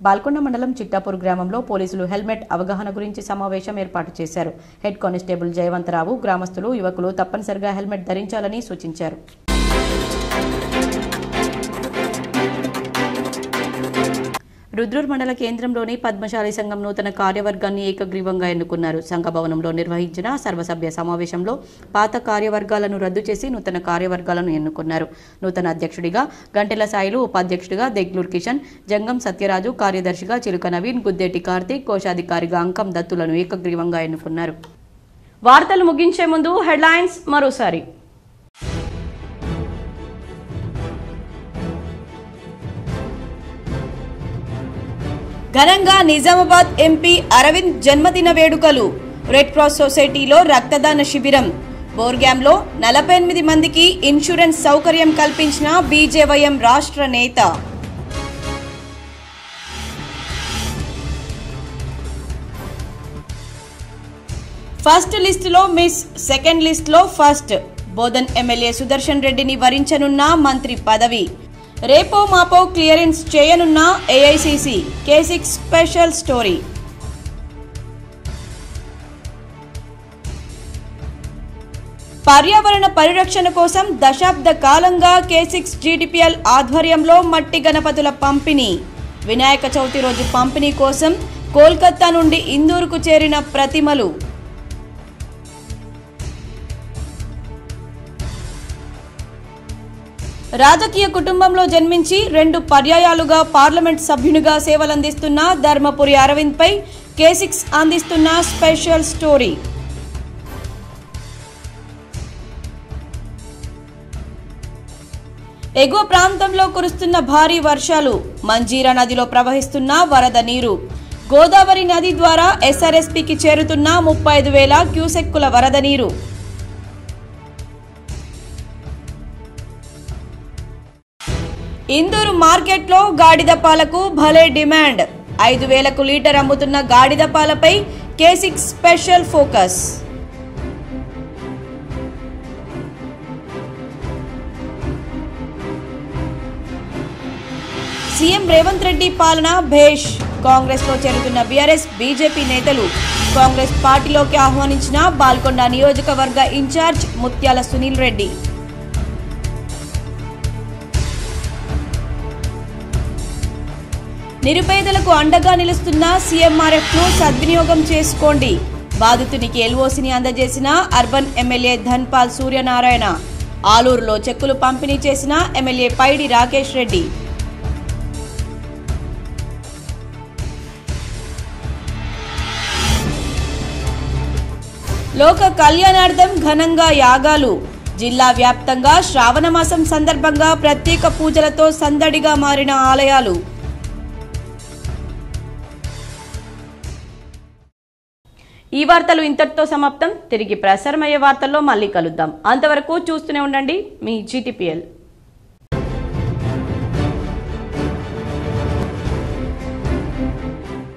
బాల్కొండ మండలం చిట్టాపూర్ గ్రామంలో పోలీసులు హెల్మెట్ అవగాహన గురించి సమావేశం ఏర్పాటు చేశారు. హెడ్ కానిస్టేబుల్ జయవంతరావు గ్రామస్తులు, యువకులు తప్పనిసరిగా హెల్మెట్ ధరించాలని సూచించారు. రుద్రూర్ మండల కేంద్రంలోని పద్మశాలి సంఘం నూతన కార్యవర్గాన్ని ఏకగ్రీవంగా ఎన్నుకున్నారు. సంఘ భవనంలో నిర్వహించిన సర్వసభ్య సమావేశంలో పాత కార్యవర్గాలను రద్దు చేసి నూతన కార్యవర్గాలను ఎన్నుకున్నారు. నూతన అధ్యక్షుడిగా గంటెల సాయిలు, ఉపాధ్యక్షుడిగా దెగ్లూర్ కిషన్, జంగం సత్యరాజు, కార్యదర్శిగా చిలుక నవీన్, గుద్దేటి కార్తీక్, కోశాధికారిగా అంకం దత్తులను ఏకగ్రీవంగా ఎన్నుకున్నారు. వార్తలు ముగించే ముందు హెడ్లైన్స్ మరోసారి. ఘనంగా నిజామాబాద్ ఎంపీ అరవింద్ జన్మదిన వేడుకలు. రెడ్ క్రాస్ సొసైటీలో రక్తదాన శిబిరం. బోర్గాంలో 48 మందికి ఇన్సూరెన్స్ సౌకర్యం కల్పించిన బీజేవైఎం రాష్ట్ర నేత. ఫస్ట్ లిస్టులో మిస్, సెకండ్ లిస్టులో ఫస్ట్. బోధన్ ఎమ్మెల్యే సుదర్శన్ రెడ్డిని వరించనున్న మంత్రి పదవి. రేపో మాపో క్లియరెన్స్ చేయనున్న ఏఐసీసీ. K6 special story. పర్యావరణ పరిరక్షణ కోసం దశాబ్ద కాలంగా K6 GDPL ఆధ్వర్యంలో మట్టి గణపతుల పంపిణీ. వినాయక చవితి రోజు పంపిణీ కోసం కోల్కతా నుండి ఇందూరుకు చేరిన ప్రతిమలు. రాజకీయ కుటుంబంలో జన్మించి 2 పర్యాయాలుగా పార్లమెంట్ సభ్యునిగా సేవలందిస్తున్న ధర్మపురి అరవింద్ పై K6 అందిస్తున్న స్పెషల్ స్టోరీ. ఎగువ ప్రాంతంలో కురుస్తున్న భారీ వర్షాలు. మంజీరా నదిలో ప్రవహిస్తున్న వరద నీరు. గోదావరి నది ద్వారా SRSPకి చేరుతున్న 35,000 క్యూసెక్కుల వరద నీరు. ఇందూరు మార్కెట్లో గాడిద పాలకు భలే డిమాండ్. 5,000కు లీటర్ అమ్ముతున్న గాడిద పాలపై K6 special focus. CM Revanth Reddy పాలన భేష్. కాంగ్రెస్ లో చేరుతున్న బీఆర్ఎస్ బీజేపీ నేతలు. కాంగ్రెస్ పార్టీలోకి ఆహ్వానించిన బాల్కొండ నియోజకవర్గ ఇన్ఛార్జ్ ముత్యాల సునీల్ రెడ్డి. నిరుపేదలకు అండగా నిలుస్తున్న సీఎంఆర్ఎఫ్ ను సద్వినియోగం చేసుకోండి. బాధితునికి ఎల్ఓసిని అందజేసిన అర్బన్ ఎమ్మెల్యే ధన్పాల్ సూర్యనారాయణ. ఆలూరులో చెక్కులు పంపిణీ చేసిన ఎమ్మెల్యే పైడి రాకేష్ రెడ్డి. లోక కళ్యాణార్థం ఘనంగా యాగాలు. జిల్లా వ్యాప్తంగా శ్రావణ మాసం సందర్భంగా ప్రత్యేక పూజలతో సందడిగా మారిన ఆలయాలు. ఈ వార్తలు ఇంతటితో సమాప్తం. తిరిగి ప్రసారమయ్యే వార్తల్లో మళ్ళీ కలుద్దాం. అంతవరకు చూస్తూనే ఉండండి మీ GTPL.